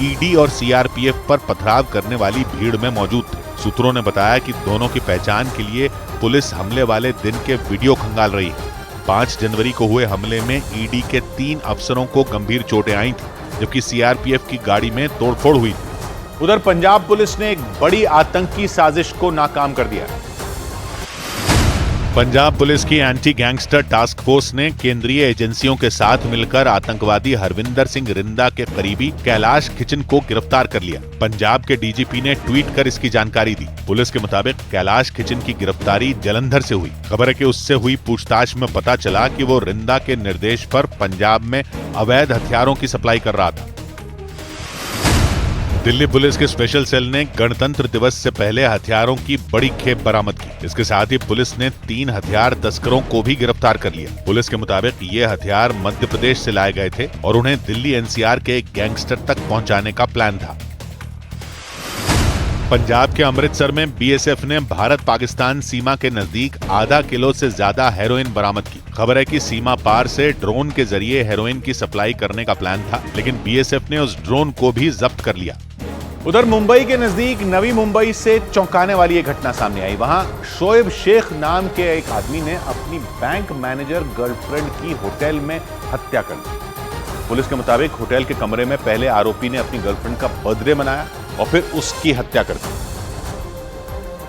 ईडी और सीआरपीएफ पर पथराव करने वाली भीड़ में मौजूद थे। सूत्रों ने बताया कि दोनों की पहचान के लिए पुलिस हमले वाले दिन के वीडियो खंगाल रही है। 5 जनवरी को हुए हमले में ईडी के 3 अफसरों को गंभीर चोटें आई थी, जबकि सीआरपीएफ की गाड़ी में तोड़फोड़ हुई थी। उधर पंजाब पुलिस ने एक बड़ी आतंकी साजिश को नाकाम कर दिया। पंजाब पुलिस की एंटी गैंगस्टर टास्क फोर्स ने केंद्रीय एजेंसियों के साथ मिलकर आतंकवादी हरविंदर सिंह रिंदा के करीबी कैलाश खिचन को गिरफ्तार कर लिया। पंजाब के डीजीपी ने ट्वीट कर इसकी जानकारी दी। पुलिस के मुताबिक कैलाश खिचन की गिरफ्तारी जलंधर से हुई। खबर है कि उससे हुई पूछताछ में पता चला कि वो रिंदा के निर्देश पर पंजाब में अवैध हथियारों की सप्लाई कर रहा था। दिल्ली पुलिस के स्पेशल सेल ने गणतंत्र दिवस से पहले हथियारों की बड़ी खेप बरामद की। इसके साथ ही पुलिस ने 3 हथियार तस्करों को भी गिरफ्तार कर लिया। पुलिस के मुताबिक ये हथियार मध्य प्रदेश से लाए गए थे और उन्हें दिल्ली एनसीआर के एक गैंगस्टर तक पहुंचाने का प्लान था। पंजाब के अमृतसर में बीएसएफ ने भारत पाकिस्तान सीमा के नजदीक आधा किलो से ज्यादा हेरोइन बरामद की। खबर है कि सीमा पार से ड्रोन के जरिए हेरोइन की सप्लाई करने का प्लान था, लेकिन बीएसएफ ने उस ड्रोन को भी जब्त कर लिया। उधर मुंबई के नजदीक नवी मुंबई से चौंकाने वाली एक घटना सामने आई। वहां शोएब शेख नाम के एक आदमी ने अपनी बैंक मैनेजर गर्लफ्रेंड की होटल में हत्या कर दी। पुलिस के मुताबिक होटल के कमरे में पहले आरोपी ने अपनी गर्लफ्रेंड का बर्थडे मनाया और फिर उसकी हत्या कर दी।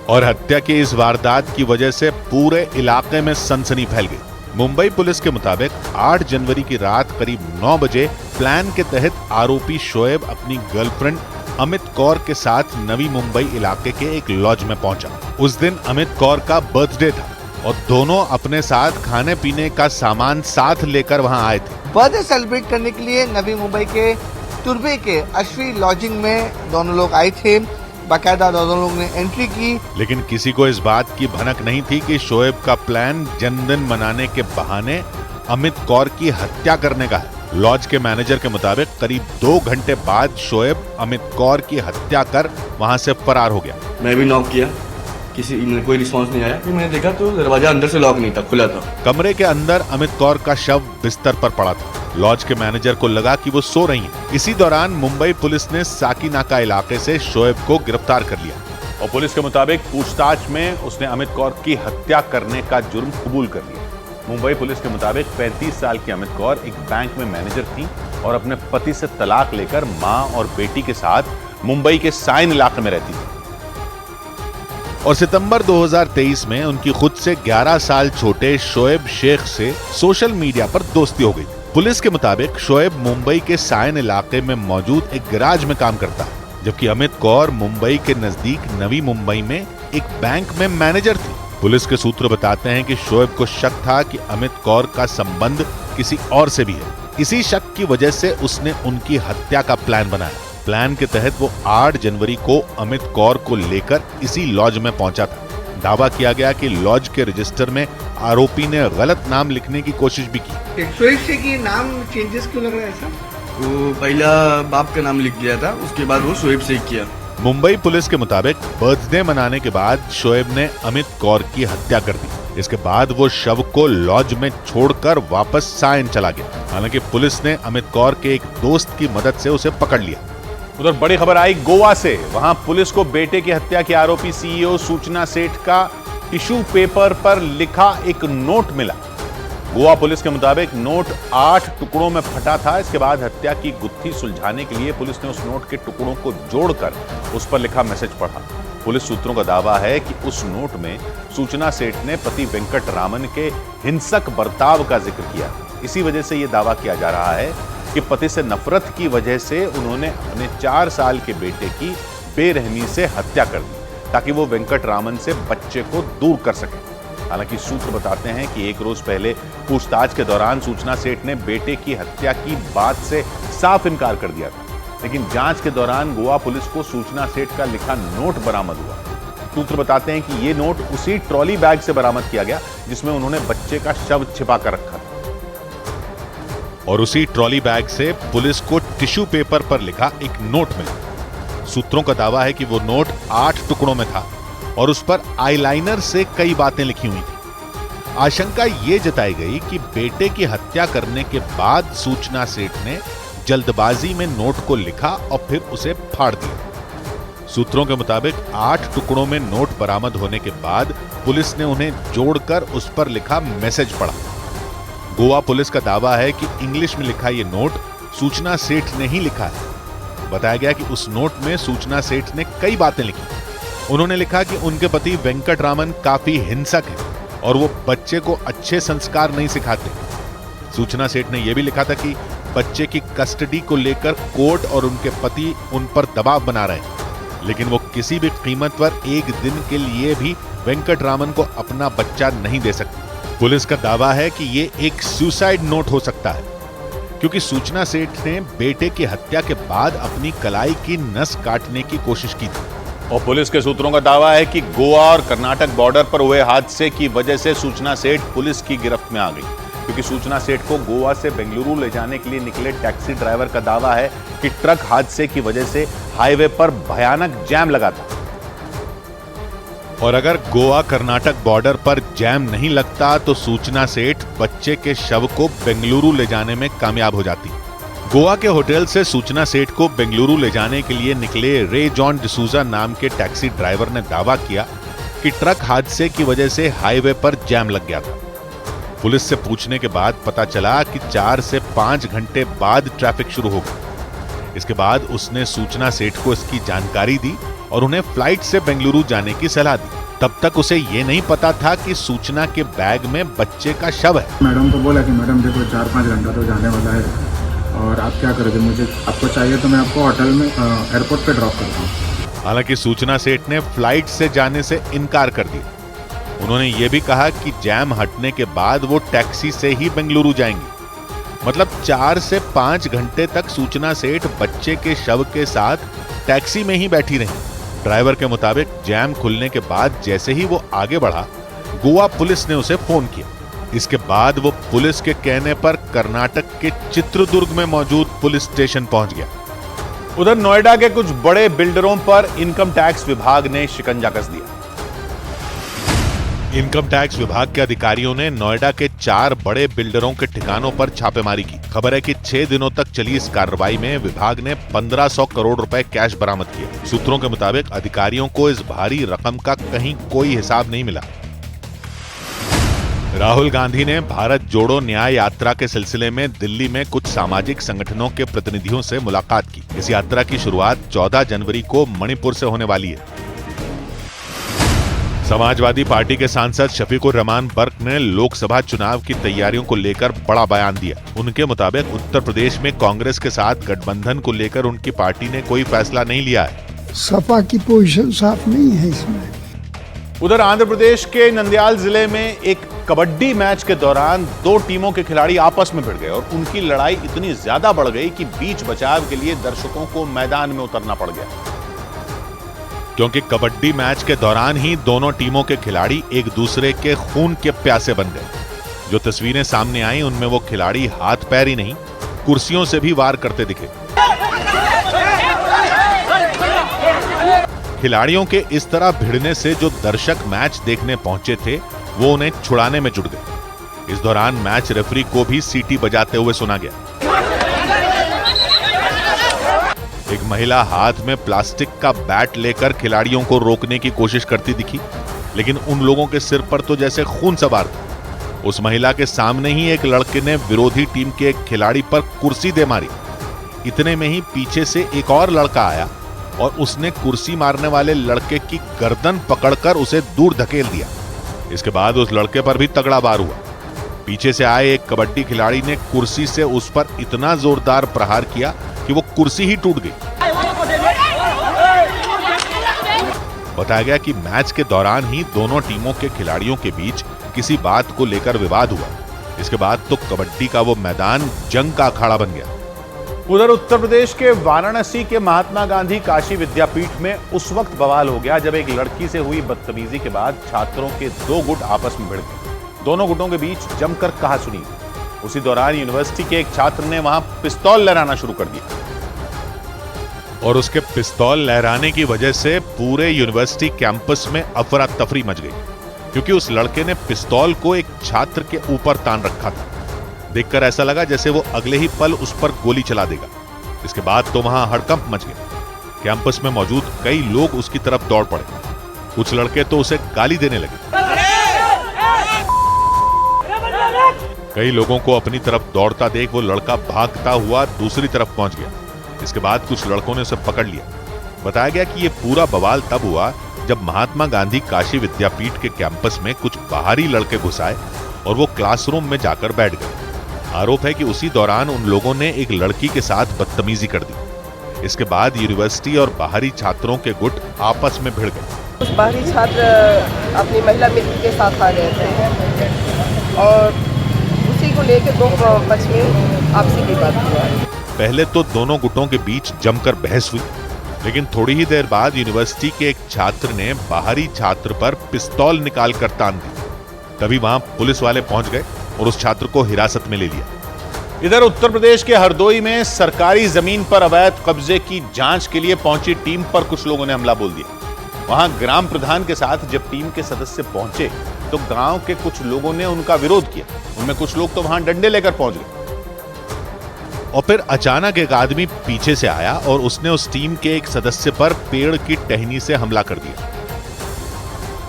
और हत्या की इस वारदात की वजह से पूरे इलाके में सनसनी फैल गई। मुंबई पुलिस के मुताबिक 8 जनवरी की रात करीब 9 बजे प्लान के तहत आरोपी शोएब अपनी गर्लफ्रेंड अमित कौर के साथ नवी मुंबई इलाके के एक लॉज में पहुंचा। उस दिन अमित कौर का बर्थडे था और दोनों अपने साथ खाने पीने का सामान साथ लेकर वहां आए थे। बर्थडे सेलिब्रेट करने के लिए नवी मुंबई के तुर्बे के अश्वी लॉजिंग में दोनों लोग आए थे। बाकायदा दोनों लोग ने एंट्री की, लेकिन किसी को इस बात की भनक नहीं थी कि शोएब का प्लान जन्मदिन मनाने के बहाने अमित कौर की हत्या करने का है। लॉज के मैनेजर के मुताबिक करीब 2 घंटे बाद शोएब अमित कौर की हत्या कर वहां से फरार हो गया। मैं भी नॉक किया, कोई रिस्पांस नहीं आया। फिर मैंने देखा तो दरवाजा अंदर से लॉक नहीं था, खुला था। कमरे के अंदर अमित कौर का शव बिस्तर पर पड़ा था। लॉज के मैनेजर को लगा कि वो सो रही हैं। इसी दौरान मुंबई पुलिस ने साकीनाका इलाके से शोएब को गिरफ्तार कर लिया और पुलिस के मुताबिक पूछताछ में उसने अमित कौर की हत्या करने का जुर्म कबूल कर लिया। मुंबई पुलिस के मुताबिक 35 साल की अमित कौर एक बैंक में मैनेजर थी और अपने पति से तलाक लेकर मां और बेटी के साथ मुंबई के साइन इलाके में रहती थी। और सितंबर 2023 में उनकी खुद से 11 साल छोटे शोएब शेख से सोशल मीडिया पर दोस्ती हो गई। पुलिस के मुताबिक शोएब मुंबई के साइन इलाके में मौजूद एक गैराज में काम करता है, जबकि अमित कौर मुंबई के नजदीक नवी मुंबई में एक बैंक में मैनेजर थी। पुलिस के सूत्र बताते हैं कि शोएब को शक था कि अमित कौर का संबंध किसी और से भी है। इसी शक की वजह से उसने उनकी हत्या का प्लान बनाया। प्लान के तहत वो 8 जनवरी को अमित कौर को लेकर इसी लॉज में पहुंचा था। दावा किया गया कि लॉज के रजिस्टर में आरोपी ने गलत नाम लिखने की कोशिश भी की। शोएब शेख की नाम चेंजेस क्यों लग रहा है ऐसा? वो पहला बाप का नाम लिख दिया था, उसके बाद वो शोएब शेख किया। मुंबई पुलिस के मुताबिक बर्थडे मनाने के बाद शोएब ने अमित कौर की हत्या कर दी। इसके बाद वो शव को लॉज में छोड़कर वापस साइन चला गया। हालांकि पुलिस ने अमित कौर के एक दोस्त की मदद से उसे पकड़ लिया। उधर बड़ी खबर आई गोवा से। वहां पुलिस को बेटे की हत्या के आरोपी सीईओ सूचना सेठ का टिश्यू पेपर पर लिखा एक नोट मिला। गोवा पुलिस के मुताबिक नोट 8 टुकड़ों में फटा था। इसके बाद हत्या की गुत्थी सुलझाने के लिए पुलिस ने उस नोट के टुकड़ों को जोड़कर उस पर लिखा मैसेज पढ़ा। पुलिस सूत्रों का दावा है कि उस नोट में सूचना सेठ ने पति वेंकट रामन के हिंसक बर्ताव का जिक्र किया। इसी वजह से यह दावा किया जा रहा है कि पति से नफरत की वजह से उन्होंने अपने 4 साल के बेटे की बेरहमी से हत्या कर दी ताकि वो वेंकट रामन से बच्चे को दूर कर सके। हालांकि सूत्र बताते हैं कि एक रोज पहले पूछताछ के दौरान सूचना सेठ ने बेटे की हत्या की बात से साफ इनकार कर दिया था, लेकिन जांच के दौरान गोवा पुलिस को सूचना सेठ का लिखा नोट बरामद हुआ। सूत्र बताते हैं कि ये नोट उसी ट्रॉली बैग से बरामद किया गया जिसमें उन्होंने बच्चे का शव छिपा कर रखा था और उसी ट्रॉली बैग से पुलिस को टिश्यू पेपर पर लिखा एक नोट मिला। सूत्रों का दावा है कि वो नोट 8 टुकड़ों में था और उस पर आईलाइनर से कई बातें लिखी हुई थी। आशंका ये जताई गई कि बेटे की हत्या करने के बाद सूचना सेठ ने जल्दबाजी में नोट को लिखा और फिर उसे फाड़ दिया। सूत्रों के मुताबिक 8 टुकड़ों में नोट बरामद होने के बाद पुलिस ने उन्हें जोड़कर उस पर लिखा मैसेज पढ़ा। गोवा पुलिस का दावा है कि इंग्लिश में लिखा यह नोट सूचना सेठ ने ही लिखा है। बताया गया कि उस नोट में सूचना सेठ ने कई बातें लिखी। उन्होंने लिखा कि उनके पति वेंकटरामन काफी हिंसक है और वो बच्चे को अच्छे संस्कार नहीं सिखाते। सूचना सेठ ने यह भी लिखा था कि बच्चे की कस्टडी को लेकर कोर्ट और उनके पति उन पर दबाव बना रहे हैं, लेकिन वो किसी भी कीमत पर एक दिन के लिए भी वेंकटरामन को अपना बच्चा नहीं दे सकती। पुलिस का दावा है कि ये एक सुसाइड नोट हो सकता है, क्योंकि सूचना सेठ ने बेटे की हत्या के बाद अपनी कलाई की नस काटने की कोशिश की थी। और पुलिस के सूत्रों का दावा है कि गोवा और कर्नाटक बॉर्डर पर हुए हादसे की वजह से सूचना सेठ पुलिस की गिरफ्त में आ गई, क्योंकि सूचना सेठ को गोवा से बेंगलुरु ले जाने के लिए निकले टैक्सी ड्राइवर का दावा है कि ट्रक हादसे की वजह से हाईवे पर भयानक जैम लगा था। और अगर गोवा कर्नाटक बॉर्डर पर जैम नहीं लगता तो सूचना सेठ बच्चे के शव को बेंगलुरु ले जाने में कामयाब हो जाती। गोवा के होटल से सूचना सेठ को बेंगलुरु ले जाने के लिए निकले रे जॉन डिसूजा नाम के टैक्सी ड्राइवर ने दावा किया कि ट्रक हादसे की वजह से हाईवे पर जैम लग गया था। पुलिस से पूछने के बाद पता चला कि 4 से 5 घंटे बाद ट्रैफिक शुरू हो गया। इसके बाद उसने सूचना सेठ को इसकी जानकारी दी और उन्हें फ्लाइट से बेंगलुरु जाने की सलाह दी। तब तक उसे ये नहीं पता था कि सूचना के बैग में बच्चे का शव है। मैडम को बोला कि मैडम देखो 4-5 घंटा तो जाने वाला है और आप क्या करोगे, मुझे आपको चाहिए तो मैं आपको होटल में एयरपोर्ट पे ड्रॉप करता हूँ। हालांकि सूचना सेठ ने फ्लाइट से जाने से इनकार कर दिया। उन्होंने ये भी कहा कि जैम हटने के बाद वो टैक्सी से ही बेंगलुरु जाएंगे। मतलब 4 से 5 घंटे तक सूचना सेठ बच्चे के शव के साथ टैक्सी में ही बैठी रही। ड्राइवर के मुताबिक जैम खुलने के बाद जैसे ही वो आगे बढ़ा, गोवा पुलिस ने उसे फोन किया। इसके बाद वो पुलिस के कहने पर कर्नाटक के चित्रदुर्ग में मौजूद पुलिस स्टेशन पहुंच गया। उधर नोएडा के कुछ बड़े बिल्डरों पर इनकम टैक्स विभाग ने शिकंजा कस दिया। इनकम टैक्स विभाग के अधिकारियों ने नोएडा के 4 बड़े बिल्डरों के ठिकानों पर छापेमारी की। खबर है कि 6 दिनों तक चली इस कार्रवाई में विभाग ने 1500 करोड़ रुपए कैश बरामद किए। सूत्रों के मुताबिक अधिकारियों को इस भारी रकम का कहीं कोई हिसाब नहीं मिला। राहुल गांधी ने भारत जोड़ो न्याय यात्रा के सिलसिले में दिल्ली में कुछ सामाजिक संगठनों के प्रतिनिधियों से मुलाकात की। इस यात्रा की शुरुआत 14 जनवरी को मणिपुर से होने वाली है। समाजवादी पार्टी के सांसद शफीकुर रहमान बर्क ने लोकसभा चुनाव की तैयारियों को लेकर बड़ा बयान दिया। उनके मुताबिक उत्तर प्रदेश में कांग्रेस के साथ गठबंधन को लेकर उनकी पार्टी ने कोई फैसला नहीं लिया है। सपा की पोजीशन साफ नहीं है इसमें। उधर आंध्र प्रदेश के नंदयाल जिले में एक कबड्डी मैच के दौरान 2 टीमों के खिलाड़ी आपस में भिड़ गए और उनकी लड़ाई इतनी ज्यादा बढ़ गई कि बीच बचाव के लिए दर्शकों को मैदान में उतरना पड़ गया, क्योंकि कबड्डी मैच के दौरान ही दोनों टीमों के खिलाड़ी एक दूसरे के खून के प्यासे बन गए। जो तस्वीरें सामने आई उनमें वो खिलाड़ी हाथ पैर ही नहीं, कुर्सियों से भी वार करते दिखे। खिलाड़ियों के इस तरह भिड़ने से जो दर्शक मैच देखने पहुंचे थे वो उन्हें छुड़ाने में जुट गए। इस दौरान मैच रेफरी को भी सीटी बजाते हुए सुना गया। एक महिला हाथ में प्लास्टिक का बैट लेकर खिलाड़ियों को रोकने की कोशिश करती दिखी, लेकिन उन लोगों के सिर पर तो जैसे खून सवार था। उस महिला के सामने ही एक लड़के ने विरोधी टीम के एक खिलाड़ी पर कुर्सी दे मारी। इतने में ही पीछे से एक और लड़का आया और उसने कुर्सी मारने वाले लड़के की गर्दन पकड़कर उसे दूर धकेल दिया। इसके बाद उस लड़के पर भी तगड़ा वार हुआ। पीछे से आए एक कबड्डी खिलाड़ी ने कुर्सी से उस पर इतना जोरदार प्रहार किया कि वो कुर्सी ही टूट गई। बताया गया कि मैच के दौरान ही दोनों टीमों के खिलाड़ियों के बीच किसी बात को लेकर विवाद हुआ। इसके बाद तो कबड्डी का वो मैदान जंग का अखाड़ा बन गया। उधर उत्तर प्रदेश के वाराणसी के महात्मा गांधी काशी विद्यापीठ में उस वक्त बवाल हो गया जब एक लड़की से हुई बदतमीजी के बाद छात्रों के 2 गुट आपस में भिड़ गए। दोनों गुटों के बीच जमकर कहासुनी। उसी दौरान यूनिवर्सिटी के एक छात्र ने वहां पिस्तौल लहराना शुरू कर दिया और उसके पिस्तौल लहराने की वजह से पूरे यूनिवर्सिटी कैंपस में अफरा तफरी मच गई, क्योंकि उस लड़के ने पिस्तौल को एक छात्र के ऊपर तान रखा था। देखकर ऐसा लगा जैसे वो अगले ही पल उस पर गोली चला देगा। इसके बाद तो वहां हड़कंप मच गया। कैंपस में मौजूद कई लोग उसकी तरफ दौड़ पड़े। कुछ लड़के तो उसे गाली देने लगे। कई लोगों को अपनी तरफ दौड़ता देख वो लड़का भागता हुआ दूसरी तरफ पहुंच गया। इसके बाद कुछ लड़कों ने उसे पकड़ लिया। बताया गया कि ये पूरा बवाल तब हुआ जब महात्मा गांधी काशी विद्यापीठ के कैंपस में कुछ बाहरी लड़के घुस आए और वो क्लासरूम में जाकर बैठ गए। आरोप है कि उसी दौरान उन लोगों ने एक लड़की के साथ बदतमीजी कर दी। इसके बाद यूनिवर्सिटी और बाहरी छात्रों के गुट आपस में भिड़ गए। कुछ बाहरी छात्र अपनी महिला मित्र के साथ आ गए थे और उसी को लेकर दो पक्ष में आपसी विवाद हुआ। पहले तो दोनों गुटों के बीच जमकर बहस हुई, लेकिन थोड़ी ही देर बाद यूनिवर्सिटी के एक छात्र ने बाहरी छात्र पर पिस्तौल निकालकर तान दी। तभी वहां पुलिस वाले पहुंच गए और उस छात्र को हिरासत में ले लिया। इधर उत्तर प्रदेश के हरदोई में सरकारी जमीन पर अवैध कब्जे की जांच के लिए पहुंची टीम पर कुछ लोगों ने हमला बोल दिया। वहां ग्राम प्रधान के साथ जब टीम के सदस्य पहुंचे तो गांव के कुछ लोगों ने उनका विरोध किया। उनमें कुछ लोग तो वहां डंडे लेकर पहुंच गए और फिर अचानक एक आदमी पीछे से आया और उसने उस टीम के एक सदस्य पर पेड़ की टहनी से हमला कर दिया।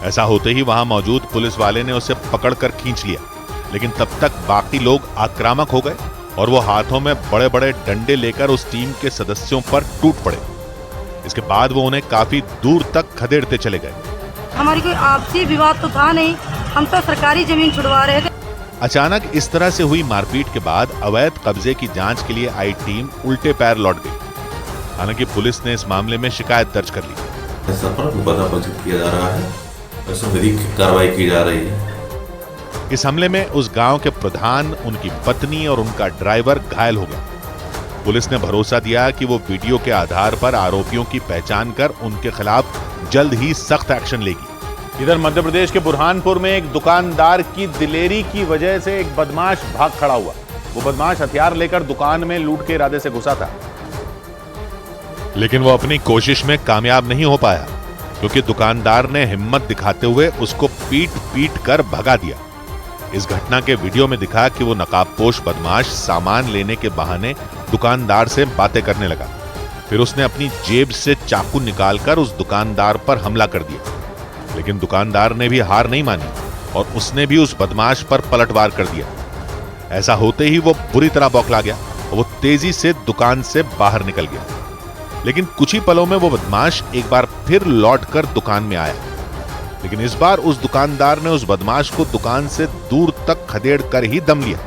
ऐसा होते ही वहां मौजूद पुलिस वाले ने उसे पकड़कर खींच लिया, लेकिन तब तक बाकी लोग आक्रामक हो गए और वो हाथों में बड़े बड़े डंडे लेकर उस टीम के सदस्यों पर टूट पड़े। इसके बाद वो उन्हें काफी दूर तक खदेड़ते चले गए। हमारी कोई आपसी विवाद तो था नहीं, हम तो सरकारी जमीन छुड़वा रहे थे। अचानक इस तरह से हुई मारपीट के बाद अवैध कब्जे की जांच के लिए आई टीम उल्टे पैर लौट गई। हालांकि पुलिस ने इस मामले में शिकायत दर्ज कर ली। ऐसा पर मुकदमा पंजीकृत किया जा रहा है, ऐसे विधिक कार्रवाई की जा रही है। इस हमले में उस गांव के प्रधान, उनकी पत्नी और उनका ड्राइवर घायल हो गया। पुलिस ने भरोसा दिया कि वो वीडियो के आधार पर आरोपियों की पहचान कर उनके खिलाफ जल्द ही सख्त एक्शन लेगी। इधर मध्य प्रदेश के बुरहानपुर में एक दुकानदार की दिलेरी की वजह से एक बदमाश भाग खड़ा हुआ। वो बदमाश हथियार लेकर दुकान में लूट के इरादे से घुसा था, लेकिन वो अपनी कोशिश में कामयाब नहीं हो पाया क्योंकि दुकानदार ने हिम्मत दिखाते हुए उसको पीट कर भगा दिया। इस घटना के वीडियो में दिखा कि वो नकाबपोश बदमाश सामान लेने के बहाने दुकानदार से बातें करने लगा। फिर उसने अपनी जेब से चाकू निकालकर उस दुकानदार पर हमला कर दिया, लेकिन दुकानदार ने भी हार नहीं मानी और उसने भी उस बदमाश पर पलटवार कर दिया। ऐसा होते ही वो बुरी तरह बौखला गया और वो तेजी से दुकान से बाहर निकल गया। लेकिन कुछ ही पलों में वो बदमाश एक बार फिर लौटकर दुकान में आया, लेकिन इस बार उस दुकानदार ने उस बदमाश को दुकान से दूर तक खदेड़ कर ही दम लिया।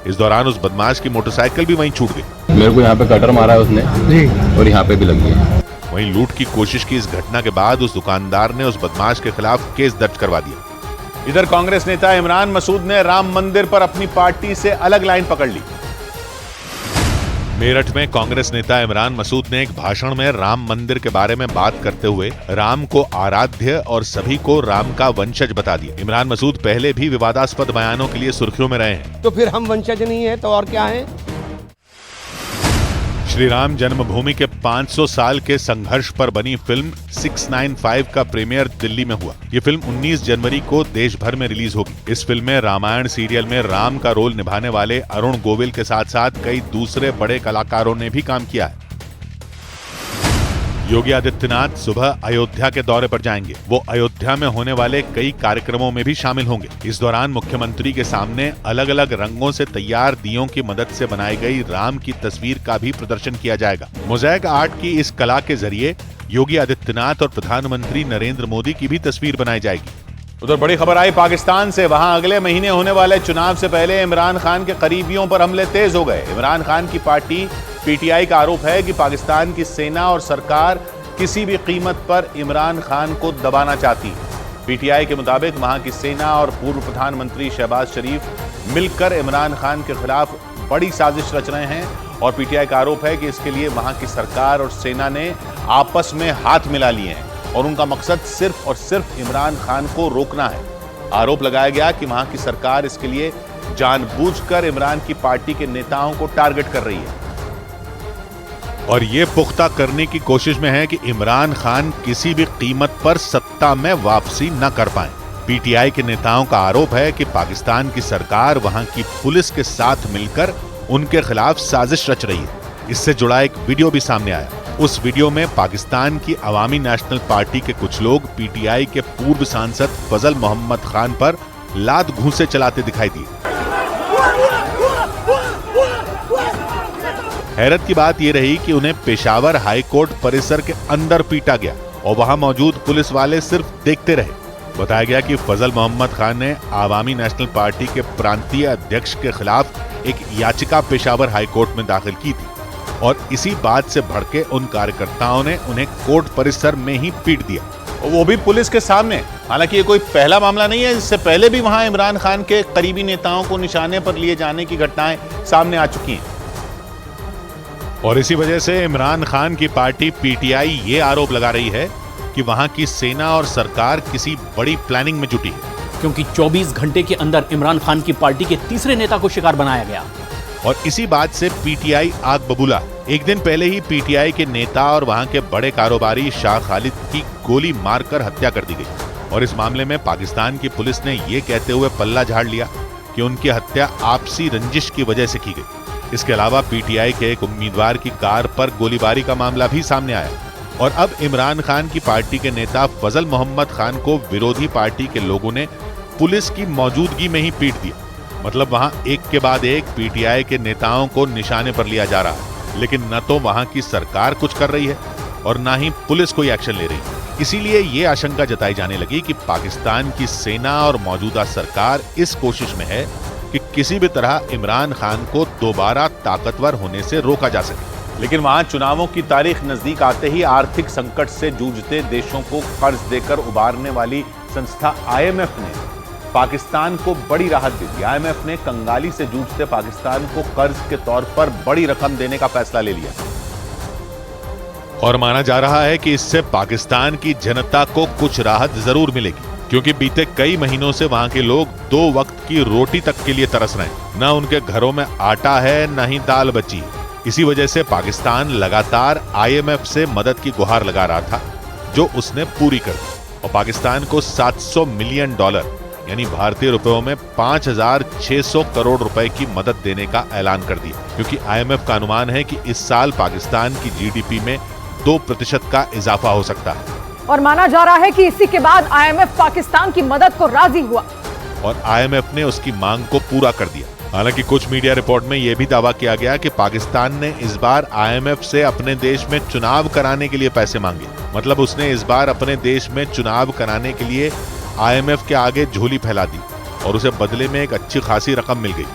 इस दौरान उस बदमाश की मोटरसाइकिल भी वहीं छूट गई। मेरे को यहाँ पे कटर मारा है उसने जी, और यहाँ पे भी लग गई। वहीं लूट की कोशिश की इस घटना के बाद उस दुकानदार ने उस बदमाश के खिलाफ केस दर्ज करवा दिया। इधर कांग्रेस नेता इमरान मसूद ने राम मंदिर पर अपनी पार्टी से अलग लाइन पकड़ ली। मेरठ में कांग्रेस नेता इमरान मसूद ने एक भाषण में राम मंदिर के बारे में बात करते हुए राम को आराध्य और सभी को राम का वंशज बता दिया। इमरान मसूद पहले भी विवादास्पद बयानों के लिए सुर्खियों में रहे हैं। तो फिर हम वंशज नहीं है तो और क्या है? श्री राम जन्मभूमि के 500 साल के संघर्ष पर बनी फिल्म 695 का प्रीमियर दिल्ली में हुआ। ये फिल्म 19 जनवरी को देश भर में रिलीज होगी। इस फिल्म में रामायण सीरियल में राम का रोल निभाने वाले अरुण गोविल के साथ साथ कई दूसरे बड़े कलाकारों ने भी काम किया है। योगी आदित्यनाथ सुबह अयोध्या के दौरे पर जाएंगे। वो अयोध्या में होने वाले कई कार्यक्रमों में भी शामिल होंगे। इस दौरान मुख्यमंत्री के सामने अलग अलग रंगों से तैयार दियों की मदद से बनाई गई राम की तस्वीर का भी प्रदर्शन किया जाएगा। मोज़ेक आर्ट की इस कला के जरिए योगी आदित्यनाथ और प्रधानमंत्री नरेंद्र मोदी की भी तस्वीर बनाई जाएगी। उधर बड़ी खबर आई पाकिस्तान से। वहां अगले महीने होने वाले चुनाव से पहले इमरान खान के करीबियों पर हमले तेज हो गए। इमरान खान की पार्टी पीटीआई का आरोप है कि पाकिस्तान की सेना और सरकार किसी भी कीमत पर इमरान खान को दबाना चाहती है। पीटीआई के मुताबिक वहां की सेना और पूर्व प्रधानमंत्री शहबाज शरीफ मिलकर इमरान खान के खिलाफ बड़ी साजिश रच रहे हैं और पीटीआई का आरोप है कि इसके लिए वहां की सरकार और सेना ने आपस में हाथ मिला लिए हैं और उनका मकसद सिर्फ और सिर्फ इमरान खान को रोकना है। आरोप लगाया गया कि वहां की सरकार इसके लिए जानबूझकर इमरान की पार्टी के नेताओं को टारगेट कर रही है और ये पुख्ता करने की कोशिश में है कि इमरान खान किसी भी कीमत पर सत्ता में वापसी न कर पाए। पीटीआई के नेताओं का आरोप है कि पाकिस्तान की सरकार वहां की पुलिस के साथ मिलकर उनके खिलाफ साजिश रच रही है। इससे जुड़ा एक वीडियो भी सामने आया उस वीडियो में पाकिस्तान की अवामी नेशनल पार्टी के कुछ लोग पीटीआई के पूर्व सांसद फजल मोहम्मद खान पर लात घूंसे चलाते दिखाई दिए। हैरत की बात यह रही कि उन्हें पेशावर हाई कोर्ट परिसर के अंदर पीटा गया और वहां मौजूद पुलिस वाले सिर्फ देखते रहे। बताया गया कि फजल मोहम्मद खान ने अवामी नेशनल पार्टी के प्रांतीय अध्यक्ष के खिलाफ एक याचिका पेशावर हाई कोर्ट में दाखिल की थी और इसी बात से भड़के उन कार्यकर्ताओं ने उन्हें कोर्ट परिसर में ही पीट दिया, वो भी पुलिस के सामने। हालांकि ये कोई पहला मामला नहीं है, इससे पहले भी वहां इमरान खान के करीबी नेताओं को निशाने पर लिए जाने की घटनाएं सामने आ चुकी हैं। और इसी वजह से इमरान खान की पार्टी पीटीआई ये आरोप लगा रही है कि वहां की सेना और सरकार किसी बड़ी प्लानिंग में जुटी है, क्योंकि 24 घंटे के अंदर इमरान खान की पार्टी के तीसरे नेता को शिकार बनाया गया। और इसी बात से पीटीआई आग बबूला। एक दिन पहले ही पीटीआई के नेता और वहां के बड़े कारोबारी शाह खालिद की गोली मारकर हत्या कर दी गई और इस मामले में पाकिस्तान की पुलिस ने यह कहते हुए पल्ला झाड़ लिया कि उनकी हत्या आपसी रंजिश की वजह से की गई। इसके अलावा पीटीआई के एक उम्मीदवार की कार पर गोलीबारी का मामला भी सामने आया और अब इमरान खान की पार्टी के नेता फजल मोहम्मद खान को विरोधी पार्टी के लोगों ने पुलिस की मौजूदगी में ही पीट दिया। मतलब वहां एक के बाद एक पीटीआई के नेताओं को निशाने पर लिया जा रहा है, लेकिन न तो वहां की सरकार कुछ कर रही है और न ही पुलिस कोई एक्शन ले रही है। इसीलिए ये आशंका जताई जाने लगी कि पाकिस्तान की सेना और मौजूदा सरकार इस कोशिश में है कि किसी भी तरह इमरान खान को दोबारा ताकतवर होने से रोका जा सके। लेकिन वहां चुनावों की तारीख नजदीक आते ही आर्थिक संकट से जूझते देशों को कर्ज देकर उबारने वाली संस्था आईएमएफ ने पाकिस्तान को बड़ी राहत दी थी। आईएमएफ ने कंगाली से जूझते पाकिस्तान को कर्ज के तौर पर बड़ी रकम देने का फैसला ले लिया और माना जा रहा है कि इससे पाकिस्तान की जनता को कुछ राहत जरूर मिलेगी, क्योंकि बीते कई महीनों से वहां के लोग 2 वक्त की रोटी तक के लिए तरस रहे हैं। न उनके घरों में आटा है, न ही दाल बची। इसी वजह से पाकिस्तान लगातार आईएमएफ से मदद की गुहार लगा रहा था, जो उसने पूरी कर दी और पाकिस्तान को $700 मिलियन यानी भारतीय रुपयों में 5,600 करोड़ रुपए की मदद देने का ऐलान कर दिया, क्योंकि आईएमएफ का अनुमान है कि इस साल पाकिस्तान की जीडीपी में 2% का इजाफा हो सकता है। और माना जा रहा है कि इसी के बाद आईएमएफ पाकिस्तान की मदद को राजी हुआ और आईएमएफ ने उसकी मांग को पूरा कर दिया। हालांकि कुछ मीडिया रिपोर्ट में यह भी दावा किया गया कि पाकिस्तान ने इस बार आईएमएफ से अपने देश में चुनाव कराने के लिए पैसे मांगे। मतलब उसने इस बार अपने देश में चुनाव कराने के लिए आईएमएफ के आगे झोली फैला दी और उसे बदले में एक अच्छी खासी रकम मिल गई।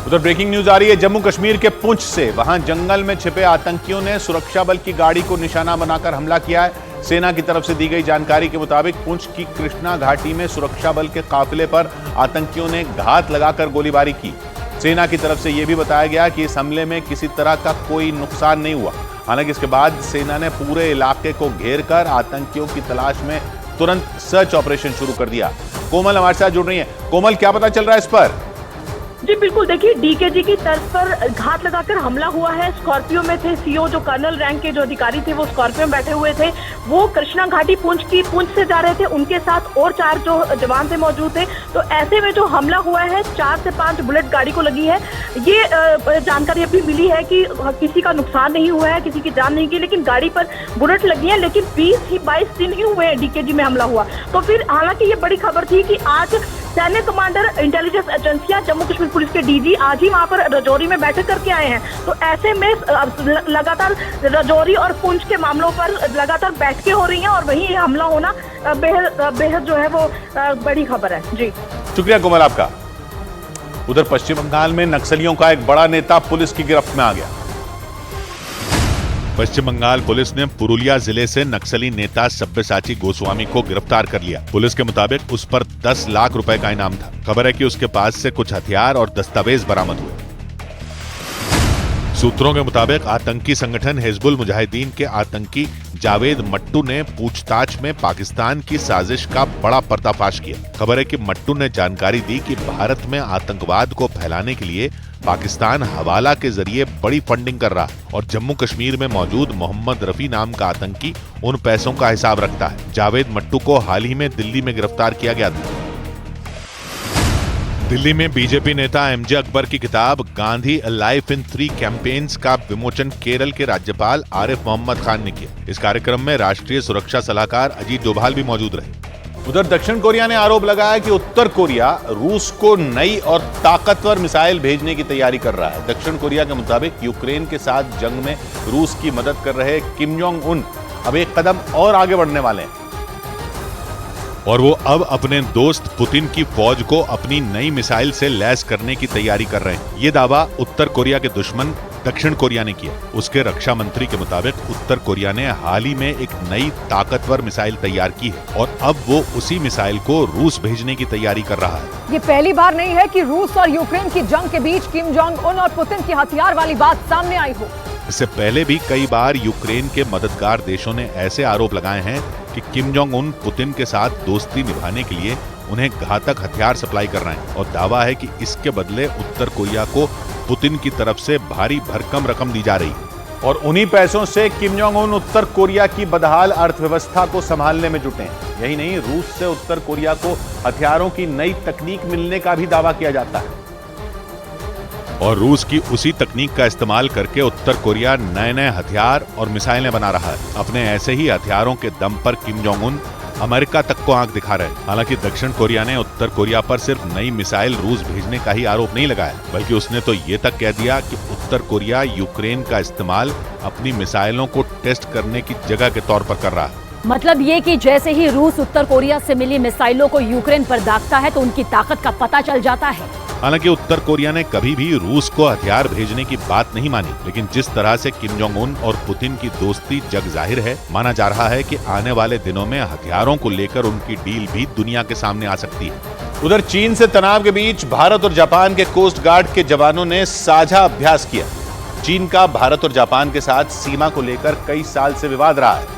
उधर ब्रेकिंग न्यूज आ रही है जम्मू कश्मीर के पुंछ से। वहां जंगल में छिपे आतंकियों ने सुरक्षा बल की गाड़ी को निशाना बनाकर हमला किया है। सेना की तरफ से दी गई जानकारी के मुताबिक पुंछ की कृष्णा घाटी में सुरक्षा बल के काफिले पर आतंकियों ने घात लगाकर गोलीबारी की। सेना की तरफ से यह भी बताया गया कि इस हमले में किसी तरह का कोई नुकसान नहीं हुआ। हालांकि इसके बाद सेना ने पूरे इलाके को घेर कर आतंकियों की तलाश में तुरंत सर्च ऑपरेशन शुरू कर दिया। कोमल हमारे साथ जुड़ रही है। कोमल, क्या पता चल रहा है इस पर? जी बिल्कुल, देखिए डीकेजी की तर्ज पर घात लगाकर हमला हुआ है। स्कॉर्पियो में थे सीओ, जो कर्नल रैंक के जो अधिकारी थे वो स्कॉर्पियो में बैठे हुए थे। वो कृष्णा घाटी पुंछ से जा रहे थे, उनके साथ और 4 जो जवान थे मौजूद थे। तो ऐसे में जो हमला हुआ है 4 से 5 बुलेट गाड़ी को लगी है। ये जानकारी अभी मिली है कि किसी का नुकसान नहीं हुआ है, किसी की जान नहीं गई, लेकिन गाड़ी पर बुलेट लगी है। लेकिन 22 दिन ही हुए हैं डीकेजी में हमला हुआ। तो फिर हालांकि ये बड़ी खबर थी कि आज सैन्य कमांडर इंटेलिजेंस एजेंसियां जम्मू कश्मीर पुलिस के डीजी आज ही वहां पर रजौरी में बैठक करके आए हैं। तो ऐसे में लगातार रजौरी और पुंछ के मामलों पर लगातार बैठकें हो रही हैं और वहीं हमला होना बेहद जो है वो बड़ी खबर है। जी शुक्रिया कोमल आपका। उधर पश्चिम बंगाल में नक्सलियों का एक बड़ा नेता पुलिस की गिरफ्त में आ गया। पश्चिम बंगाल पुलिस ने पुरुलिया जिले से नक्सली नेता सब्यसाची गोस्वामी को गिरफ्तार कर लिया। पुलिस के मुताबिक उस पर 10 लाख रुपए का इनाम था। खबर है कि उसके पास से कुछ हथियार और दस्तावेज बरामद हुए। सूत्रों के मुताबिक आतंकी संगठन हिजबुल मुजाहिदीन के आतंकी जावेद मट्टू ने पूछताछ में पाकिस्तान की साजिश का बड़ा पर्दाफाश किया। खबर है कि मट्टू ने जानकारी दी कि भारत में आतंकवाद को फैलाने के लिए पाकिस्तान हवाला के जरिए बड़ी फंडिंग कर रहा और जम्मू कश्मीर में मौजूद मोहम्मद रफी नाम का आतंकी उन पैसों का हिसाब रखता है। जावेद मट्टू को हाल ही में दिल्ली में गिरफ्तार किया गया था। दिल्ली में बीजेपी नेता एमजे अकबर की किताब Gandhi a life in 3 campaigns का विमोचन केरल के राज्यपाल आरिफ मोहम्मद खान ने किया। इस कार्यक्रम में राष्ट्रीय सुरक्षा सलाहकार अजीत डोभाल भी मौजूद रहे। उधर दक्षिण कोरिया ने आरोप लगाया कि उत्तर कोरिया रूस को नई और ताकतवर मिसाइल भेजने की तैयारी कर रहा है। दक्षिण कोरिया के मुताबिक यूक्रेन के साथ जंग में रूस की मदद कर रहे किम जोंग उन अब एक कदम और आगे बढ़ने वाले हैं और वो अब अपने दोस्त पुतिन की फौज को अपनी नई मिसाइल से लैस करने की तैयारी कर रहे हैं। ये दावा उत्तर कोरिया के दुश्मन दक्षिण कोरिया ने किया। उसके रक्षा मंत्री के मुताबिक उत्तर कोरिया ने हाल ही में एक नई ताकतवर मिसाइल तैयार की है और अब वो उसी मिसाइल को रूस भेजने की तैयारी कर रहा है। ये पहली बार नहीं है कि रूस और यूक्रेन की जंग के बीच किम जोंग उन और पुतिन की हथियार वाली बात सामने आई हो। इससे पहले भी कई बार यूक्रेन के मददगार देशों ने ऐसे आरोप लगाए हैं कि किम जोंग उन पुतिन के साथ दोस्ती निभाने के लिए उन्हें घातक हथियार सप्लाई कर रहे हैं और दावा है कि इसके बदले उत्तर कोरिया को पुतिन की तरफ से भारी भरकम रकम दी जा रही है और उन्हीं पैसों से किम जोंग उन उत्तर कोरिया की बदहाल अर्थव्यवस्था को संभालने में जुटे हैं। यही नहीं, रूस से उत्तर कोरिया को हथियारों की नई तकनीक मिलने का भी दावा किया जाता है और रूस की उसी तकनीक का इस्तेमाल करके उत्तर कोरिया नए नए हथियार और मिसाइलें बना रहा है। अपने ऐसे ही हथियारों के दम पर किम जोंग उन अमेरिका तक को आंख दिखा रहे हैं। हालांकि दक्षिण कोरिया ने उत्तर कोरिया पर सिर्फ नई मिसाइल रूस भेजने का ही आरोप नहीं लगाया, बल्कि उसने तो ये तक कह दिया कि उत्तर कोरिया यूक्रेन का इस्तेमाल अपनी मिसाइलों को टेस्ट करने की जगह के तौर पर कर रहा है। मतलब ये कि जैसे ही रूस उत्तर कोरिया से मिली मिसाइलों को यूक्रेन पर दागता है तो उनकी ताकत का पता चल जाता है। हालांकि उत्तर कोरिया ने कभी भी रूस को हथियार भेजने की बात नहीं मानी, लेकिन जिस तरह से किम जोंग उन और पुतिन की दोस्ती जग जाहिर है, माना जा रहा है कि आने वाले दिनों में हथियारों को लेकर उनकी डील भी दुनिया के सामने आ सकती है। उधर चीन से तनाव के बीच भारत और जापान के कोस्ट गार्ड के जवानों ने साझा अभ्यास किया। चीन का भारत और जापान के साथ सीमा को लेकर कई साल से विवाद रहा है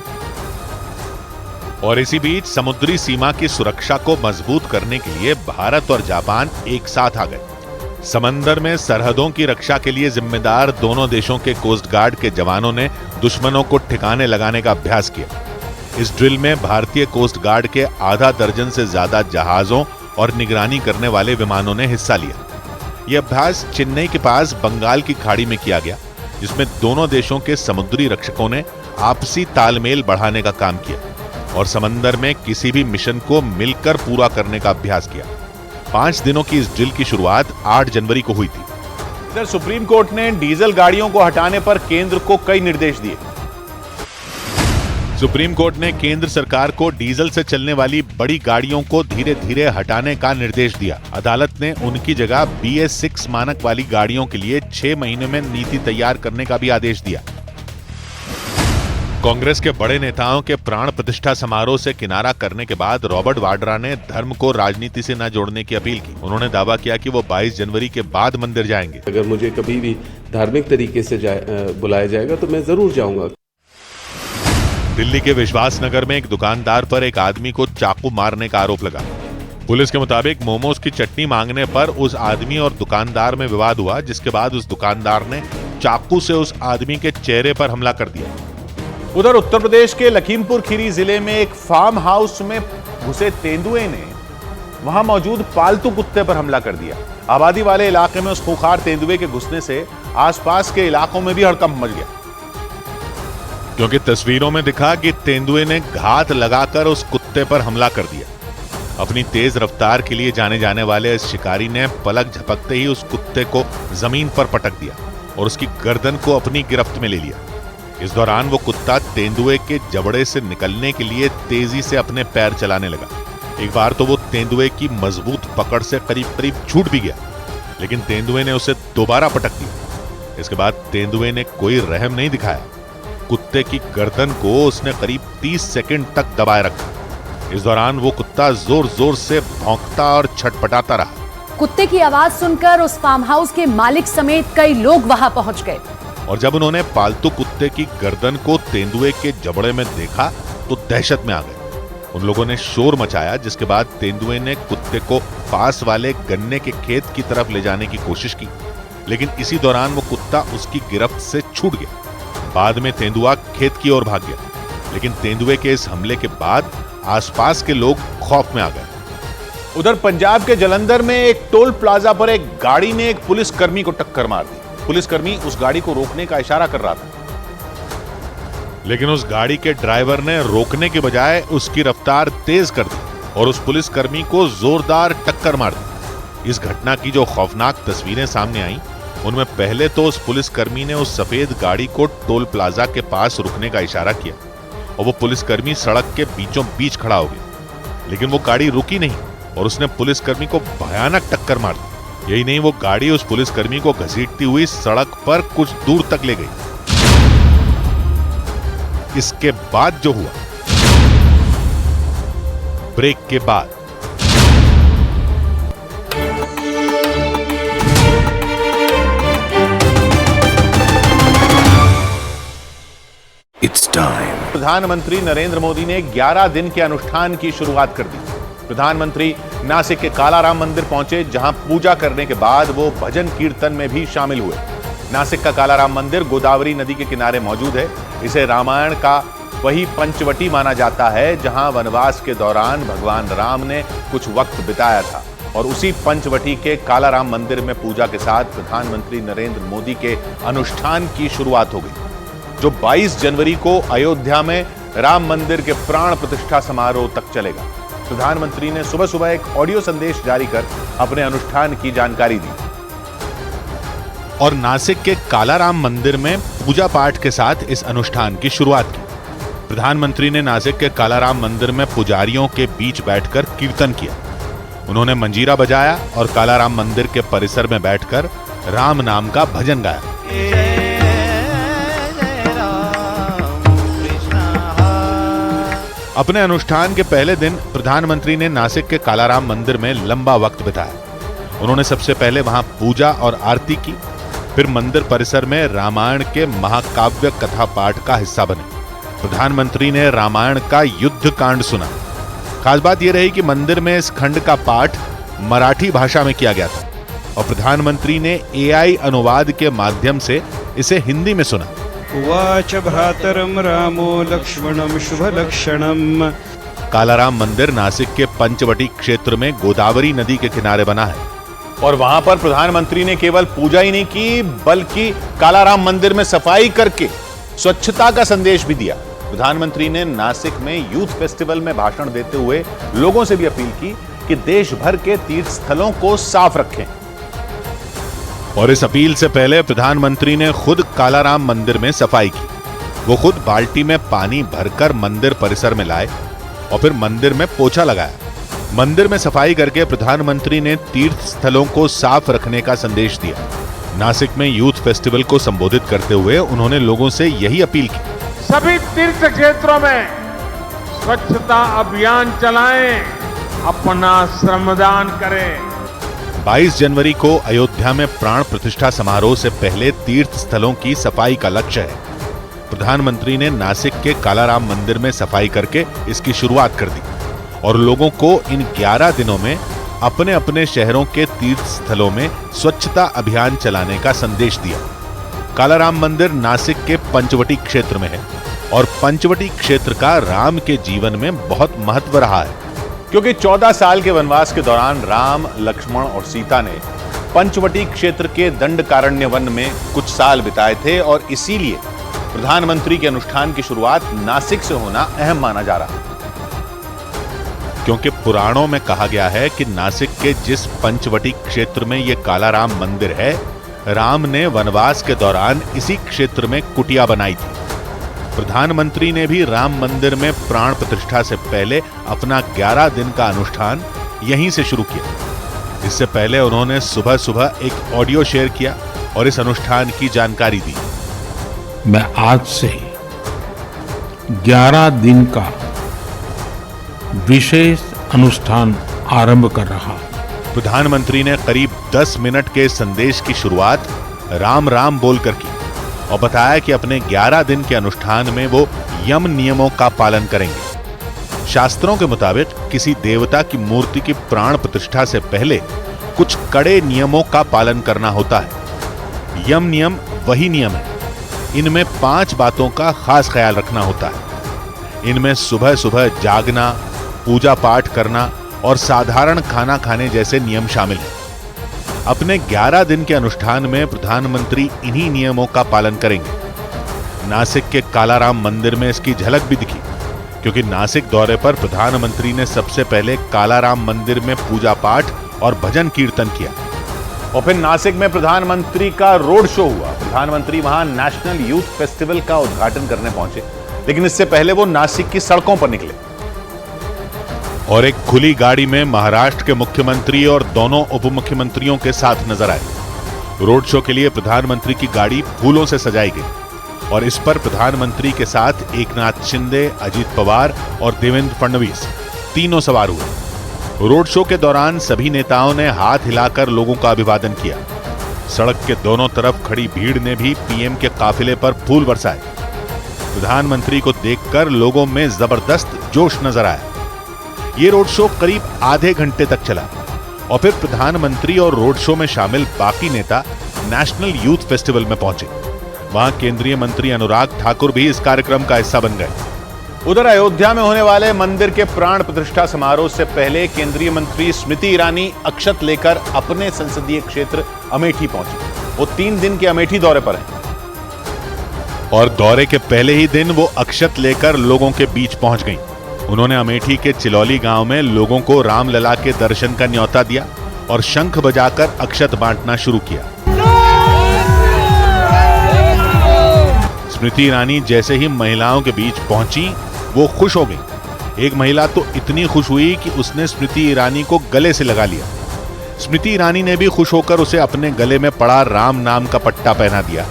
और इसी बीच समुद्री सीमा की सुरक्षा को मजबूत करने के लिए भारत और जापान एक साथ आ गए। समंदर में सरहदों की रक्षा के लिए जिम्मेदार दोनों देशों के कोस्ट गार्ड के जवानों ने दुश्मनों को ठिकाने लगाने का अभ्यास किया। इस ड्रिल में भारतीय कोस्ट गार्ड के आधा दर्जन से ज्यादा जहाजों और निगरानी करने वाले विमानों ने हिस्सा लिया। यह अभ्यास चेन्नई के पास बंगाल की खाड़ी में किया गया, जिसमें दोनों देशों के समुद्री रक्षकों ने आपसी तालमेल बढ़ाने का काम किया और समंदर में किसी भी मिशन को मिलकर पूरा करने का अभ्यास किया। 5 दिनों की इस ड्रिल की शुरुआत 8 जनवरी को हुई थी। इधर सुप्रीम कोर्ट ने डीजल गाड़ियों को हटाने पर केंद्र को कई निर्देश दिए। सुप्रीम कोर्ट ने केंद्र सरकार को डीजल से चलने वाली बड़ी गाड़ियों को धीरे धीरे हटाने का निर्देश दिया। अदालत ने उनकी जगह BS6 मानक वाली गाड़ियों के लिए 6 महीने में नीति तैयार करने का भी आदेश दिया। कांग्रेस के बड़े नेताओं के प्राण प्रतिष्ठा समारोह से किनारा करने के बाद रॉबर्ट वाड्रा ने धर्म को राजनीति से न जोड़ने की अपील की। उन्होंने दावा किया कि वो 22 जनवरी के बाद मंदिर जाएंगे। अगर मुझे कभी भी धार्मिक तरीके से बुलाया जाएगा तो मैं जरूर जाऊंगा। दिल्ली के विश्वास नगर में एक दुकानदार पर एक आदमी को चाकू मारने का आरोप लगा। पुलिस के मुताबिक मोमोज की चटनी मांगने पर उस आदमी और दुकानदार में विवाद हुआ, जिसके बाद उस दुकानदार ने चाकू से उस आदमी के चेहरे पर हमला कर दिया। उधर उत्तर प्रदेश के लखीमपुर खीरी जिले में एक फार्म हाउस में घुसे तेंदुए ने वहां मौजूद पालतू कुत्ते पर हमला कर दिया। आबादी वाले इलाके में उस खूंखार तेंदुए के घुसने से आसपास के इलाकों में भी हड़कंप मच गया, क्योंकि तस्वीरों में दिखा कि तेंदुए ने घात लगाकर उस कुत्ते पर हमला कर दिया। अपनी तेज रफ्तार के लिए जाने जाने वाले इस शिकारी ने पलक झपकते ही उस कुत्ते को जमीन पर पटक दिया और उसकी गर्दन को अपनी गिरफ्त में ले लिया। इस दौरान वो कुत्ता तेंदुए के जबड़े से निकलने के लिए तेजी से अपने पैर चलाने लगा। एक बार तो वो तेंदुए की मजबूत पकड़ से करीब करीब छूट भी गया, लेकिन तेंदुए ने उसे दोबारा पटक दिया। इसके बाद तेंदुए ने कोई रहम नहीं दिखाया। कुत्ते की गर्दन को उसने करीब 30 सेकंड तक दबाए रखा। इस दौरान वो कुत्ता जोर जोर से भौंकता और छटपटाता रहा। कुत्ते की आवाज सुनकर उस फार्म हाउस के मालिक समेत कई लोग वहां पहुंच गए और जब उन्होंने पालतू कुत्ते की गर्दन को तेंदुए के जबड़े में देखा तो दहशत में आ गए। उन लोगों ने शोर मचाया, जिसके बाद तेंदुए ने कुत्ते को पास वाले गन्ने के खेत की तरफ ले जाने की कोशिश की, लेकिन इसी दौरान वो कुत्ता उसकी गिरफ्त से छूट गया। बाद में तेंदुआ खेत की ओर भाग गया, लेकिन तेंदुए के इस हमले के बाद आसपास के लोग खौफ में आ गए। उधर पंजाब के जलंधर में एक टोल प्लाजा पर एक गाड़ी ने एक पुलिसकर्मी को टक्कर मार दी। पुलिसकर्मी उस गाड़ी को रोकने का इशारा कर रहा था, लेकिन उस गाड़ी के ड्राइवर ने रोकने के बजाय उसकी रफ्तार तेज कर दी और उस पुलिसकर्मी को जोरदार टक्कर मार दी। इस घटना की जो खौफनाक तस्वीरें सामने आई, उनमें पहले तो उस पुलिसकर्मी ने उस सफेद गाड़ी को टोल प्लाजा के पास रुकने का इशारा किया और वो पुलिसकर्मी सड़क के बीचों बीच खड़ा हो गया, लेकिन वो गाड़ी रुकी नहीं और उसने पुलिसकर्मी को भयानक टक्कर मार दी। यही नहीं, वो गाड़ी उस पुलिसकर्मी को घसीटती हुई सड़क पर कुछ दूर तक ले गई। इसके बाद जो हुआ, ब्रेक के बाद, It's time. प्रधानमंत्री नरेंद्र मोदी ने 11 दिन के अनुष्ठान की शुरुआत कर दी। प्रधानमंत्री नासिक के कालाराम मंदिर पहुंचे, जहां पूजा करने के बाद वो भजन कीर्तन में भी शामिल हुए। नासिक का कालाराम मंदिर गोदावरी नदी के किनारे मौजूद है। इसे रामायण का वही पंचवटी माना जाता है जहां वनवास के दौरान भगवान राम ने कुछ वक्त बिताया था, और उसी पंचवटी के कालाराम मंदिर में पूजा के साथ प्रधानमंत्री नरेंद्र मोदी के अनुष्ठान की शुरुआत हो गई, जो 22 जनवरी को अयोध्या में राम मंदिर के प्राण प्रतिष्ठा समारोह तक चलेगा। प्रधानमंत्री ने सुबह सुबह एक ऑडियो संदेश जारी कर अपने अनुष्ठान की जानकारी दी और नासिक के कालाराम मंदिर में पूजा पाठ के साथ इस अनुष्ठान की शुरुआत की। प्रधानमंत्री ने नासिक के कालाराम मंदिर में पुजारियों के बीच बैठकर कीर्तन किया। उन्होंने मंजीरा बजाया और कालाराम मंदिर के परिसर में बैठकर राम नाम का भजन गाया। अपने अनुष्ठान के पहले दिन प्रधानमंत्री ने नासिक के कालाराम मंदिर में लंबा वक्त बिताया। उन्होंने सबसे पहले वहां पूजा और आरती की, फिर मंदिर परिसर में रामायण के महाकाव्य कथा पाठ का हिस्सा बने। प्रधानमंत्री ने रामायण का युद्ध कांड सुना। खास बात यह रही कि मंदिर में इस खंड का पाठ मराठी भाषा में किया गया था और प्रधानमंत्री ने AI अनुवाद के माध्यम से इसे हिंदी में सुना। उवाच भ्रातरम रामो लक्ष्मणम शुभ लक्षणम। कालाराम मंदिर नासिक के पंचवटी क्षेत्र में गोदावरी नदी के किनारे बना है और वहां पर प्रधानमंत्री ने केवल पूजा ही नहीं की, बल्कि कालाराम मंदिर में सफाई करके स्वच्छता का संदेश भी दिया। प्रधानमंत्री ने नासिक में यूथ फेस्टिवल में भाषण देते हुए लोगों से भी अपील की कि देश भर के तीर्थ स्थलों को साफ रखें। और इस अपील से पहले प्रधानमंत्री ने खुद कालाराम मंदिर में सफाई की। वो खुद बाल्टी में पानी भरकर मंदिर परिसर में लाए और फिर मंदिर में पोछा लगाया। मंदिर में सफाई करके प्रधानमंत्री ने तीर्थ स्थलों को साफ रखने का संदेश दिया। नासिक में यूथ फेस्टिवल को संबोधित करते हुए उन्होंने लोगों से यही अपील की। सभी तीर्थ क्षेत्रों में स्वच्छता अभियान चलाएं, अपना श्रमदान करें। 22 जनवरी को अयोध्या में प्राण प्रतिष्ठा समारोह से पहले तीर्थ स्थलों की सफाई का लक्ष्य है। प्रधानमंत्री ने नासिक के कालाराम मंदिर में सफाई करके इसकी शुरुआत कर दी और लोगों को इन 11 दिनों में अपने अपने शहरों के तीर्थ स्थलों में स्वच्छता अभियान चलाने का संदेश दिया। कालाराम मंदिर नासिक के पंचवटी क्षेत्र में है और पंचवटी क्षेत्र का राम के जीवन में बहुत महत्व रहा है, क्योंकि 14 साल के वनवास के दौरान राम, लक्ष्मण और सीता ने पंचवटी क्षेत्र के दंडकारण्य वन में कुछ साल बिताए थे और इसीलिए प्रधानमंत्री के अनुष्ठान की शुरुआत नासिक से होना अहम माना जा रहा है। क्योंकि पुराणों में कहा गया है कि नासिक के जिस पंचवटी क्षेत्र में यह कालाराम मंदिर है, राम ने वनवास के दौरान इसी क्षेत्र में कुटिया बनाई थी। प्रधानमंत्री ने भी राम मंदिर में प्राण प्रतिष्ठा से पहले अपना 11 दिन का अनुष्ठान यहीं से शुरू किया। इससे पहले उन्होंने सुबह सुबह एक ऑडियो शेयर किया और इस अनुष्ठान की जानकारी दी। मैं आज से 11 दिन का विशेष अनुष्ठान आरंभ कर रहा हूं। प्रधानमंत्री ने करीब 10 मिनट के संदेश की शुरुआत राम राम बोलकर की और बताया कि अपने 11 दिन के अनुष्ठान में वो यम नियमों का पालन करेंगे। शास्त्रों के मुताबिक किसी देवता की मूर्ति की प्राण प्रतिष्ठा से पहले कुछ कड़े नियमों का पालन करना होता है। यम नियम वही नियम है। इनमें 5 बातों का खास ख्याल रखना होता है। इनमें सुबह सुबह जागना, पूजा पाठ करना और साधारण खाना खाने जैसे नियम शामिल हैं। अपने 11 दिन के अनुष्ठान में प्रधानमंत्री इन्हीं नियमों का पालन करेंगे। नासिक के कालाराम मंदिर में इसकी झलक भी दिखी, क्योंकि नासिक दौरे पर प्रधानमंत्री ने सबसे पहले कालाराम मंदिर में पूजा पाठ और भजन कीर्तन किया और फिर नासिक में प्रधानमंत्री का रोड शो हुआ। प्रधानमंत्री वहां नेशनल यूथ फेस्टिवल का उद्घाटन करने पहुंचे, लेकिन इससे पहले वो नासिक की सड़कों पर निकले और एक खुली गाड़ी में महाराष्ट्र के मुख्यमंत्री और दोनों उप मुख्यमंत्रियों के साथ नजर आए। रोड शो के लिए प्रधानमंत्री की गाड़ी फूलों से सजाई गई और इस पर प्रधानमंत्री के साथ एकनाथ शिंदे, अजीत पवार और देवेंद्र फडणवीस तीनों सवार हुए। रोड शो के दौरान सभी नेताओं ने हाथ हिलाकर लोगों का अभिवादन किया। सड़क के दोनों तरफ खड़ी भीड़ ने भी पीएम के काफिले पर फूल बरसाए। प्रधानमंत्री को देखकर लोगों में जबरदस्त जोश नजर आया। ये रोड शो करीब आधे घंटे तक चला और फिर प्रधानमंत्री और रोड शो में शामिल बाकी नेता नेशनल यूथ फेस्टिवल में पहुंचे। वहां केंद्रीय मंत्री अनुराग ठाकुर भी इस कार्यक्रम का हिस्सा बन गए। उधर अयोध्या में होने वाले मंदिर के प्राण प्रतिष्ठा समारोह से पहले केंद्रीय मंत्री स्मृति ईरानी अक्षत लेकर अपने संसदीय क्षेत्र अमेठी पहुंची। वो 3 दिन के अमेठी दौरे पर हैं और दौरे के पहले ही दिन वो अक्षत लेकर लोगों के बीच पहुंच गईं। उन्होंने अमेठी के चिलौली गांव में लोगों को रामलला के दर्शन का न्योता दिया और शंख बजाकर अक्षत बांटना शुरू किया। स्मृति ईरानी जैसे ही महिलाओं के बीच पहुंची, वो खुश हो गई। एक महिला तो इतनी खुश हुई कि उसने स्मृति ईरानी को गले से लगा लिया। स्मृति ईरानी ने भी खुश होकर उसे अपने गले में पड़ा राम नाम का पट्टा पहना दिया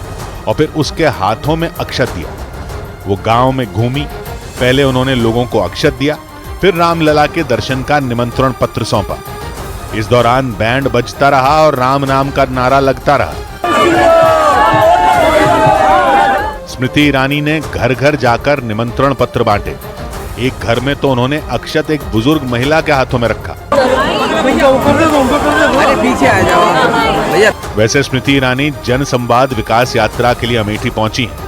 और फिर उसके हाथों में अक्षत दिया। वो गांव में घूमी। पहले उन्होंने लोगों को अक्षत दिया, फिर रामलला के दर्शन का निमंत्रण पत्र सौंपा। इस दौरान बैंड बजता रहा और राम नाम का नारा लगता रहा। स्मृति ईरानी ने घर घर जाकर निमंत्रण पत्र बांटे। एक घर में तो उन्होंने अक्षत एक बुजुर्ग महिला के हाथों में रखा। वैसे स्मृति ईरानी जन संवाद विकास यात्रा के लिए अमेठी पहुंची हैं।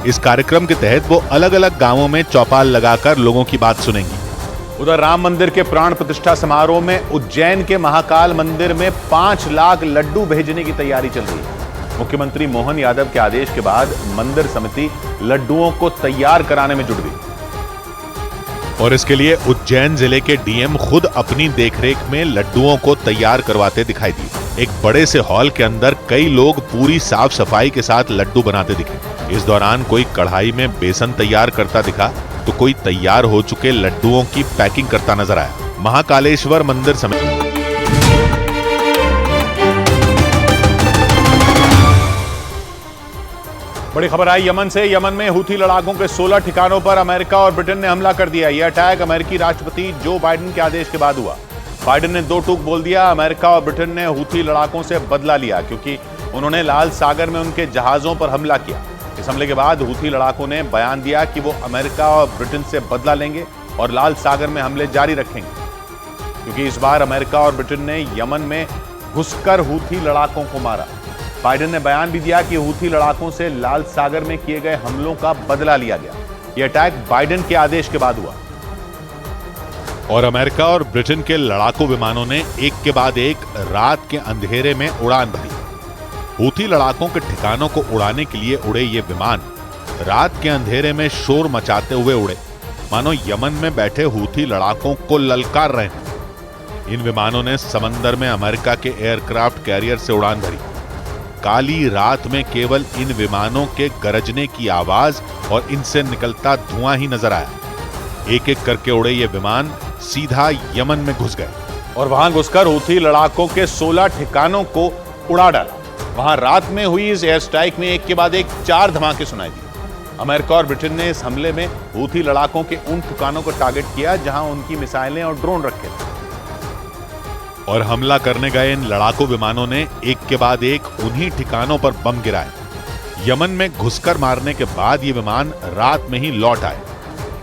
इस कार्यक्रम के तहत वो अलग अलग गांवों में चौपाल लगाकर लोगों की बात सुनेंगी। उधर राम मंदिर के प्राण प्रतिष्ठा समारोह में उज्जैन के महाकाल मंदिर में 5 लाख लड्डू भेजने की तैयारी चल रही है। मुख्यमंत्री मोहन यादव के आदेश के बाद मंदिर समिति लड्डुओं को तैयार कराने में जुट गई और इसके लिए उज्जैन जिले के डीएम खुद अपनी देखरेख में लड्डुओं को तैयार करवाते दिखाई दिए। एक बड़े से हॉल के अंदर कई लोग पूरी साफ सफाई के साथ लड्डू बनाते दिखे। इस दौरान कोई कढ़ाई में बेसन तैयार करता दिखा तो कोई तैयार हो चुके लड्डुओं की पैकिंग करता नजर आया। महाकालेश्वर मंदिर समिति बड़ी खबर आई यमन से। यमन में हूथी लड़ाकों के 16 ठिकानों पर अमेरिका और ब्रिटेन ने हमला कर दिया। यह अटैक अमेरिकी राष्ट्रपति जो बाइडेन के आदेश के बाद हुआ। बाइडेन ने 2 टूक बोल दिया। अमेरिका और ब्रिटेन ने हूथी लड़ाकों से बदला लिया क्योंकि उन्होंने लाल सागर में उनके जहाजों पर हमला किया। इस हमले के बाद हूथी लड़ाकों ने बयान दिया कि वो अमेरिका और ब्रिटेन से बदला लेंगे और लाल सागर में हमले जारी रखेंगे, क्योंकि इस बार अमेरिका और ब्रिटेन ने यमन में घुसकर हूथी लड़ाकों को मारा। बाइडेन ने बयान भी दिया कि हूथी लड़ाकों से लाल सागर में किए गए हमलों का बदला लिया गया। यह अटैक बाइडेन के आदेश के बाद हुआ और अमेरिका और ब्रिटेन के लड़ाकू विमानों ने एक के बाद एक रात के अंधेरे में उड़ान भरी। हूथी लड़ाकों के ठिकानों को उड़ाने के लिए उड़े ये विमान रात के अंधेरे में शोर मचाते हुए उड़े, मानो यमन में बैठे हूथी लड़ाकों को ललकार रहे हैं। इन विमानों ने समंदर में अमेरिका के एयरक्राफ्ट कैरियर से उड़ान भरी। काली रात में केवल इन विमानों के गरजने की आवाज और इनसे निकलता धुआं ही नजर आया। एक एक करके उड़े ये विमान सीधा यमन में घुस गए और वहां घुसकर हूथी लड़ाकों के 16 ठिकानों को उड़ा डाला। वहां रात में हुई इस एयर स्ट्राइक में एक के बाद एक 4 धमाके सुनाई दिए। अमेरिका और ब्रिटेन ने इस हमले में हूथी लड़ाकों के उन ठिकानों को टारगेट किया जहां उनकी मिसाइलें और ड्रोन रखे थे और हमला करने गए इन लड़ाकू विमानों ने एक के बाद एक उन्हीं ठिकानों पर बम गिराए। यमन में घुसकर मारने के बाद ये विमान रात में ही लौट आए।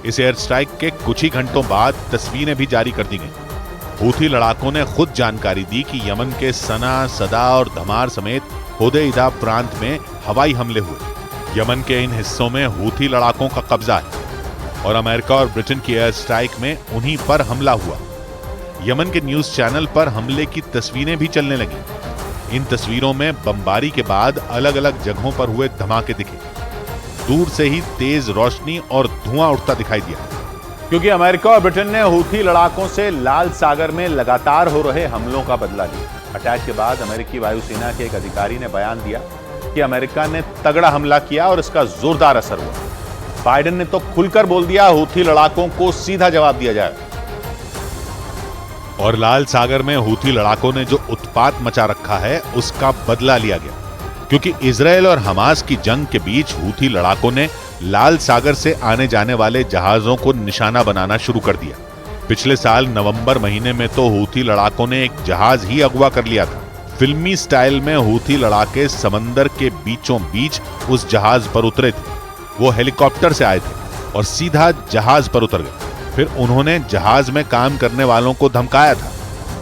इस एयर स्ट्राइक के कुछ ही घंटों बाद तस्वीरें भी जारी कर दी गई। हूथी लड़ाकों ने खुद जानकारी दी कि यमन के सना, सदा और धमार समेत होदेइदा प्रांत में हवाई हमले हुए। यमन के इन हिस्सों में हूथी लड़ाकों का कब्जा है और अमेरिका और ब्रिटेन की एयर स्ट्राइक में उन्हीं पर हमला हुआ। यमन के न्यूज चैनल पर हमले की तस्वीरें भी चलने लगी। इन तस्वीरों में बमबारी के बाद अलग अलग जगहों पर हुए धमाके दिखे। दूर से ही तेज रोशनी और धुआं उठता दिखाई दिया, क्योंकि अमेरिका और ब्रिटेन ने हूथी लड़ाकों से लाल सागर में लगातार हो रहे हमलों का बदला लिया। अटैक के बाद अमेरिकी वायुसेना के एक अधिकारी ने बयान दिया कि अमेरिका ने तगड़ा हमला किया और इसका जोरदार असर हुआ। बाइडेन ने तो खुलकर बोल दिया, हूथी लड़ाकों को सीधा जवाब दिया जाए। और लाल सागर में हूथी लड़ाकों ने जो उत्पात मचा रखा है उसका बदला लिया गया, क्योंकि इजरायल और हमास की जंग के बीच हूथी लड़ाकों ने लाल सागर से आने जाने वाले जहाजों को निशाना बनाना शुरू कर दिया। पिछले साल नवंबर महीने में तो हूथी लड़ाकों ने एक जहाज ही अगवा कर लिया था। फिल्मी स्टाइल में हूथी लड़ाके समंदर के बीचों बीच उस जहाज पर उतरे थे। वो हेलीकॉप्टर से आए थे और सीधा जहाज पर उतर गए। फिर उन्होंने जहाज में काम करने वालों को धमकाया था,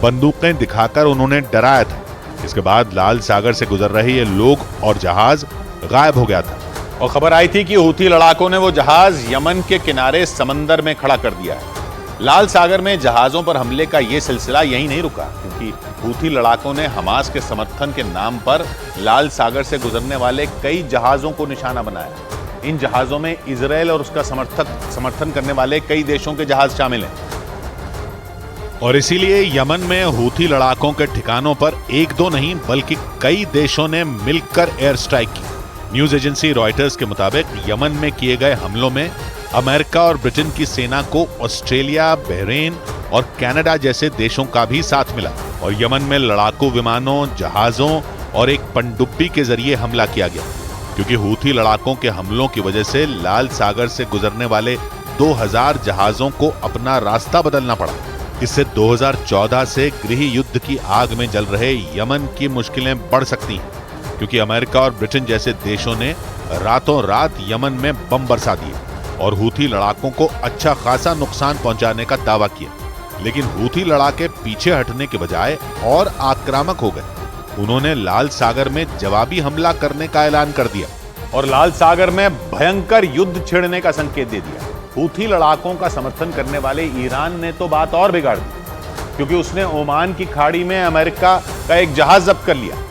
बंदूकें दिखाकर उन्होंने डराया था। इसके बाद लाल सागर से गुजर रहे ये लोग और जहाज गायब हो गया था और खबर आई थी कि हूथी लड़ाकों ने वो जहाज यमन के किनारे समंदर में खड़ा कर दिया है। लाल सागर में जहाजों पर हमले का ये सिलसिला यहीं नहीं रुका, क्योंकि हूथी लड़ाकों ने हमास के समर्थन के नाम पर लाल सागर से गुजरने वाले कई जहाजों को निशाना बनाया। इन जहाजों में इजरायल और उसका समर्थन करने वाले कई देशों के जहाज शामिल हैं और इसीलिए यमन में हूथी लड़ाकों के ठिकानों पर एक दो नहीं बल्कि कई देशों ने मिलकर एयर स्ट्राइक की। न्यूज एजेंसी रॉयटर्स के मुताबिक यमन में किए गए हमलों में अमेरिका और ब्रिटेन की सेना को ऑस्ट्रेलिया, बहरीन और कनाडा जैसे देशों का भी साथ मिला और यमन में लड़ाकू विमानों, जहाजों और एक पनडुब्बी के जरिए हमला किया गया, क्योंकि हूथी लड़ाकों के हमलों की वजह से लाल सागर से गुजरने वाले 2000 जहाजों को अपना रास्ता बदलना पड़ा। इससे 2014 से गृह युद्ध की आग में जल रहे यमन की मुश्किलें बढ़ सकती हैं, क्योंकि अमेरिका और ब्रिटेन जैसे देशों ने रातों रात यमन में बम बरसा दिए और हूथी लड़ाकों को अच्छा खासा नुकसान पहुंचाने का दावा किया। लेकिन हूथी लड़ाके पीछे हटने के बजाय और आक्रामक हो गए। उन्होंने लाल सागर में जवाबी हमला करने का ऐलान कर दिया और लाल सागर में भयंकर युद्ध छिड़ने का संकेत दे दिया। हूथी लड़ाकों का समर्थन करने वाले ईरान ने तो बात और बिगाड़ दी, क्योंकि उसने ओमान की खाड़ी में अमेरिका का एक जहाज जब्त कर लिया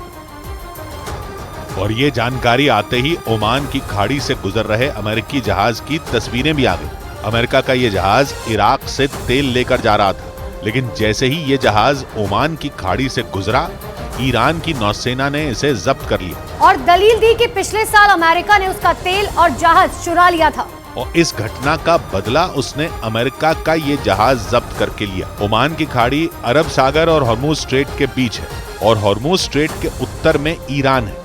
और ये जानकारी आते ही ओमान की खाड़ी से गुजर रहे अमेरिकी जहाज की तस्वीरें भी आ गई। अमेरिका का ये जहाज इराक से तेल लेकर जा रहा था, लेकिन जैसे ही ये जहाज ओमान की खाड़ी से गुजरा, ईरान की नौसेना ने इसे जब्त कर लिया और दलील दी कि पिछले साल अमेरिका ने उसका तेल और जहाज चुरा लिया था और इस घटना का बदला उसने अमेरिका का ये जहाज जब्त करके लिया। ओमान की खाड़ी अरब सागर और हॉर्मुज स्ट्रेट के बीच है और हॉर्मुज स्ट्रेट के उत्तर में ईरान है,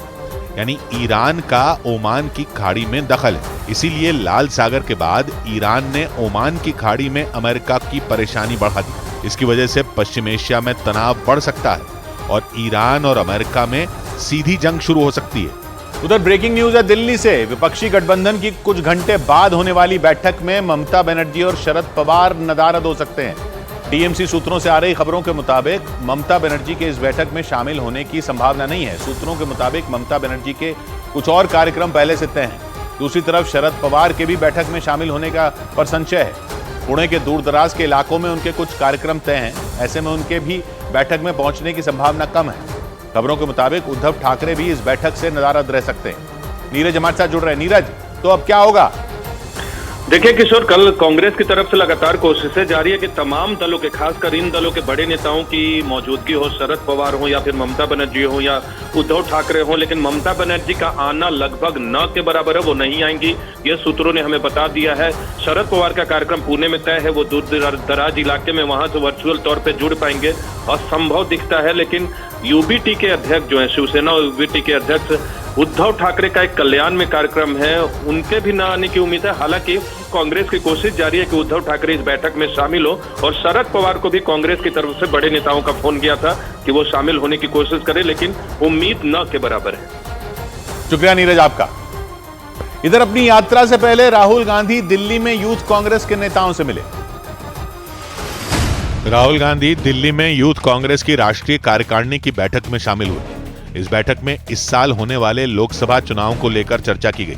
यानी ईरान का ओमान की खाड़ी में दखल है। इसीलिए लाल सागर के बाद ईरान ने ओमान की खाड़ी में अमेरिका की परेशानी बढ़ा दी। इसकी वजह से पश्चिम एशिया में तनाव बढ़ सकता है और ईरान और अमेरिका में सीधी जंग शुरू हो सकती है। उधर ब्रेकिंग न्यूज है दिल्ली से। विपक्षी गठबंधन की कुछ घंटे बाद होने वाली बैठक में ममता बनर्जी और शरद पवार नदारद हो सकते हैं। टीएमसी सूत्रों से आ रही खबरों के मुताबिक ममता बनर्जी के इस बैठक में शामिल होने की संभावना नहीं है। सूत्रों के मुताबिक ममता बनर्जी के कुछ और कार्यक्रम पहले से तय हैं। दूसरी तरफ शरद पवार के भी बैठक में शामिल होने का पर संशय है। पुणे के दूर दराज के इलाकों में उनके कुछ कार्यक्रम तय हैं, ऐसे में उनके भी बैठक में पहुंचने की संभावना कम है। खबरों के मुताबिक उद्धव ठाकरे भी इस बैठक से नदारद रह सकते हैं। नीरज हमारे साथ जुड़ रहे हैं। नीरज, तो अब क्या होगा? देखिए किशोर, कल कांग्रेस की तरफ से लगातार कोशिशें जारी है कि तमाम दलों के, खासकर इन दलों के बड़े नेताओं की मौजूदगी हो, शरद पवार हो या फिर ममता बनर्जी हो या उद्धव ठाकरे हो, लेकिन ममता बनर्जी का आना लगभग न के बराबर है, वो नहीं आएंगी, ये सूत्रों ने हमें बता दिया है। शरद पवार का कार्यक्रम पुणे में तय है, वो दूर दराज इलाके में वहां से वर्चुअल तौर पर जुड़ पाएंगे और संभव दिखता है। लेकिन यूबीटी के अध्यक्ष जो है, शिवसेना यूबीटी के अध्यक्ष उद्धव ठाकरे का एक कल्याण में कार्यक्रम है, उनके भी न आने की उम्मीद है। हालांकि कांग्रेस की कोशिश जारी है कि उद्धव ठाकरे इस बैठक में शामिल हो और शरद पवार को भी कांग्रेस की तरफ से बड़े नेताओं का फोन गया था कि वो शामिल होने की कोशिश करें, लेकिन उम्मीद न के बराबर है। शुक्रिया नीरज आपका। इधर अपनी यात्रा से पहले राहुल गांधी दिल्ली में यूथ कांग्रेस के नेताओं से मिले। राहुल गांधी दिल्ली में यूथ कांग्रेस की राष्ट्रीय कार्यकारिणी की बैठक में शामिल हुए। इस बैठक में इस साल होने वाले लोकसभा चुनाव को लेकर चर्चा की गई।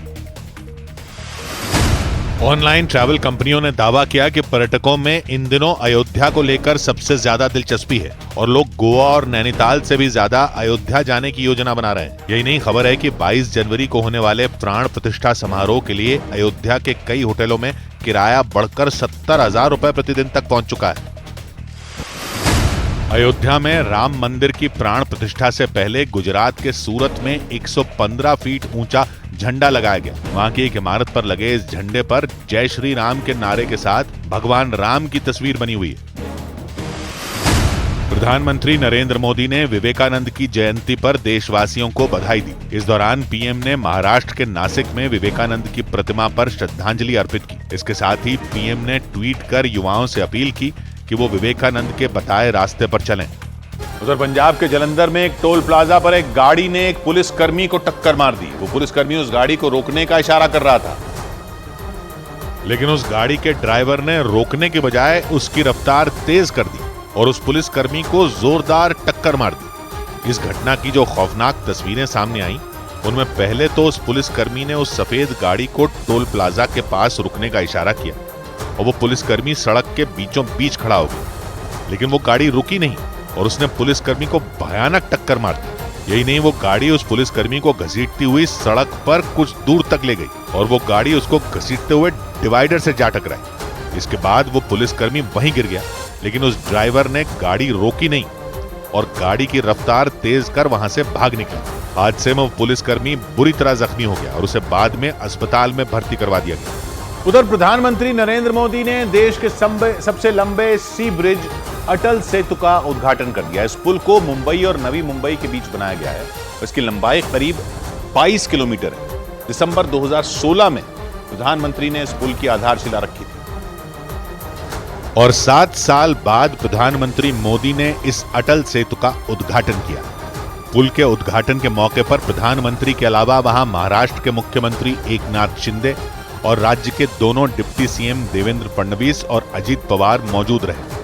ऑनलाइन ट्रैवल कंपनियों ने दावा किया कि पर्यटकों में इन दिनों अयोध्या को लेकर सबसे ज्यादा दिलचस्पी है और लोग गोवा और नैनीताल से भी ज्यादा अयोध्या जाने की योजना बना रहे हैं। यही नहीं, खबर है कि 22 जनवरी को होने वाले प्राण प्रतिष्ठा समारोह के लिए अयोध्या के कई होटलों में किराया बढ़कर 70,000 रुपए प्रतिदिन तक पहुंच चुका है। अयोध्या में राम मंदिर की प्राण प्रतिष्ठा से पहले गुजरात के सूरत में 115 फीट ऊंचा झंडा लगाया गया। वहां की एक इमारत पर लगे इस झंडे पर जय श्री राम के नारे के साथ भगवान राम की तस्वीर बनी हुई है। प्रधानमंत्री नरेंद्र मोदी ने विवेकानंद की जयंती पर देशवासियों को बधाई दी। इस दौरान पीएम ने महाराष्ट्र के नासिक में विवेकानंद की प्रतिमा पर श्रद्धांजलि अर्पित की। इसके साथ ही पीएम ने ट्वीट कर युवाओं से अपील की कि वो विवेकानंद के बताए रास्ते पर चलें। उधर पंजाब के जलंधर में एक टोल प्लाजा पर एक गाड़ी ने एक पुलिसकर्मी को टक्कर मार दी। वो पुलिसकर्मी उस गाड़ी को रोकने का इशारा कर रहा था, लेकिन उस गाड़ी के ड्राइवर ने रोकने के बजाय उसकी रफ्तार तेज कर दी और उस पुलिसकर्मी को जोरदार टक्कर मार दी। इस घटना की जो खौफनाक तस्वीरें सामने आई, उनमें पहले तो उस पुलिसकर्मी ने उस सफेद गाड़ी को टोल प्लाजा के पास रुकने का इशारा किया और वो पुलिसकर्मी सड़क के बीचों बीच खड़ा हो गया, लेकिन वो गाड़ी रुकी नहीं और उसने पुलिसकर्मी को भयानक टक्कर मार दी। यही नहीं, वो गाड़ी उस पुलिसकर्मी को घसीटती हुई सड़क पर कुछ दूर तक ले गई और वो गाड़ी उसको घसीटते हुए डिवाइडर से जा टकराई। इसके बाद वो पुलिसकर्मी वहीं गिर गया, लेकिन उस ड्राइवर ने गाड़ी रोकी नहीं और गाड़ी की रफ्तार तेज कर वहां से भाग निकला। हादसे में वो पुलिसकर्मी बुरी तरह जख्मी हो गया और उसे बाद में अस्पताल में भर्ती करवा दिया गया। उधर प्रधानमंत्री नरेंद्र मोदी ने देश के सबसे लंबे सी ब्रिज अटल सेतु का उद्घाटन कर दिया। इस पुल को मुंबई और नवी मुंबई के बीच बनाया गया है। इसकी लंबाई करीब 22 किलोमीटर है। दिसंबर 2016 में प्रधानमंत्री ने इस पुल की आधारशिला रखी थी और 7 साल बाद प्रधानमंत्री मोदी ने इस अटल सेतु का उद्घाटन किया। पुल के उद्घाटन के मौके पर प्रधानमंत्री के अलावा वहां महाराष्ट्र के मुख्यमंत्री एकनाथ शिंदे और राज्य के दोनों डिप्टी सीएम देवेंद्र फडणवीस और अजीत पवार मौजूद रहे।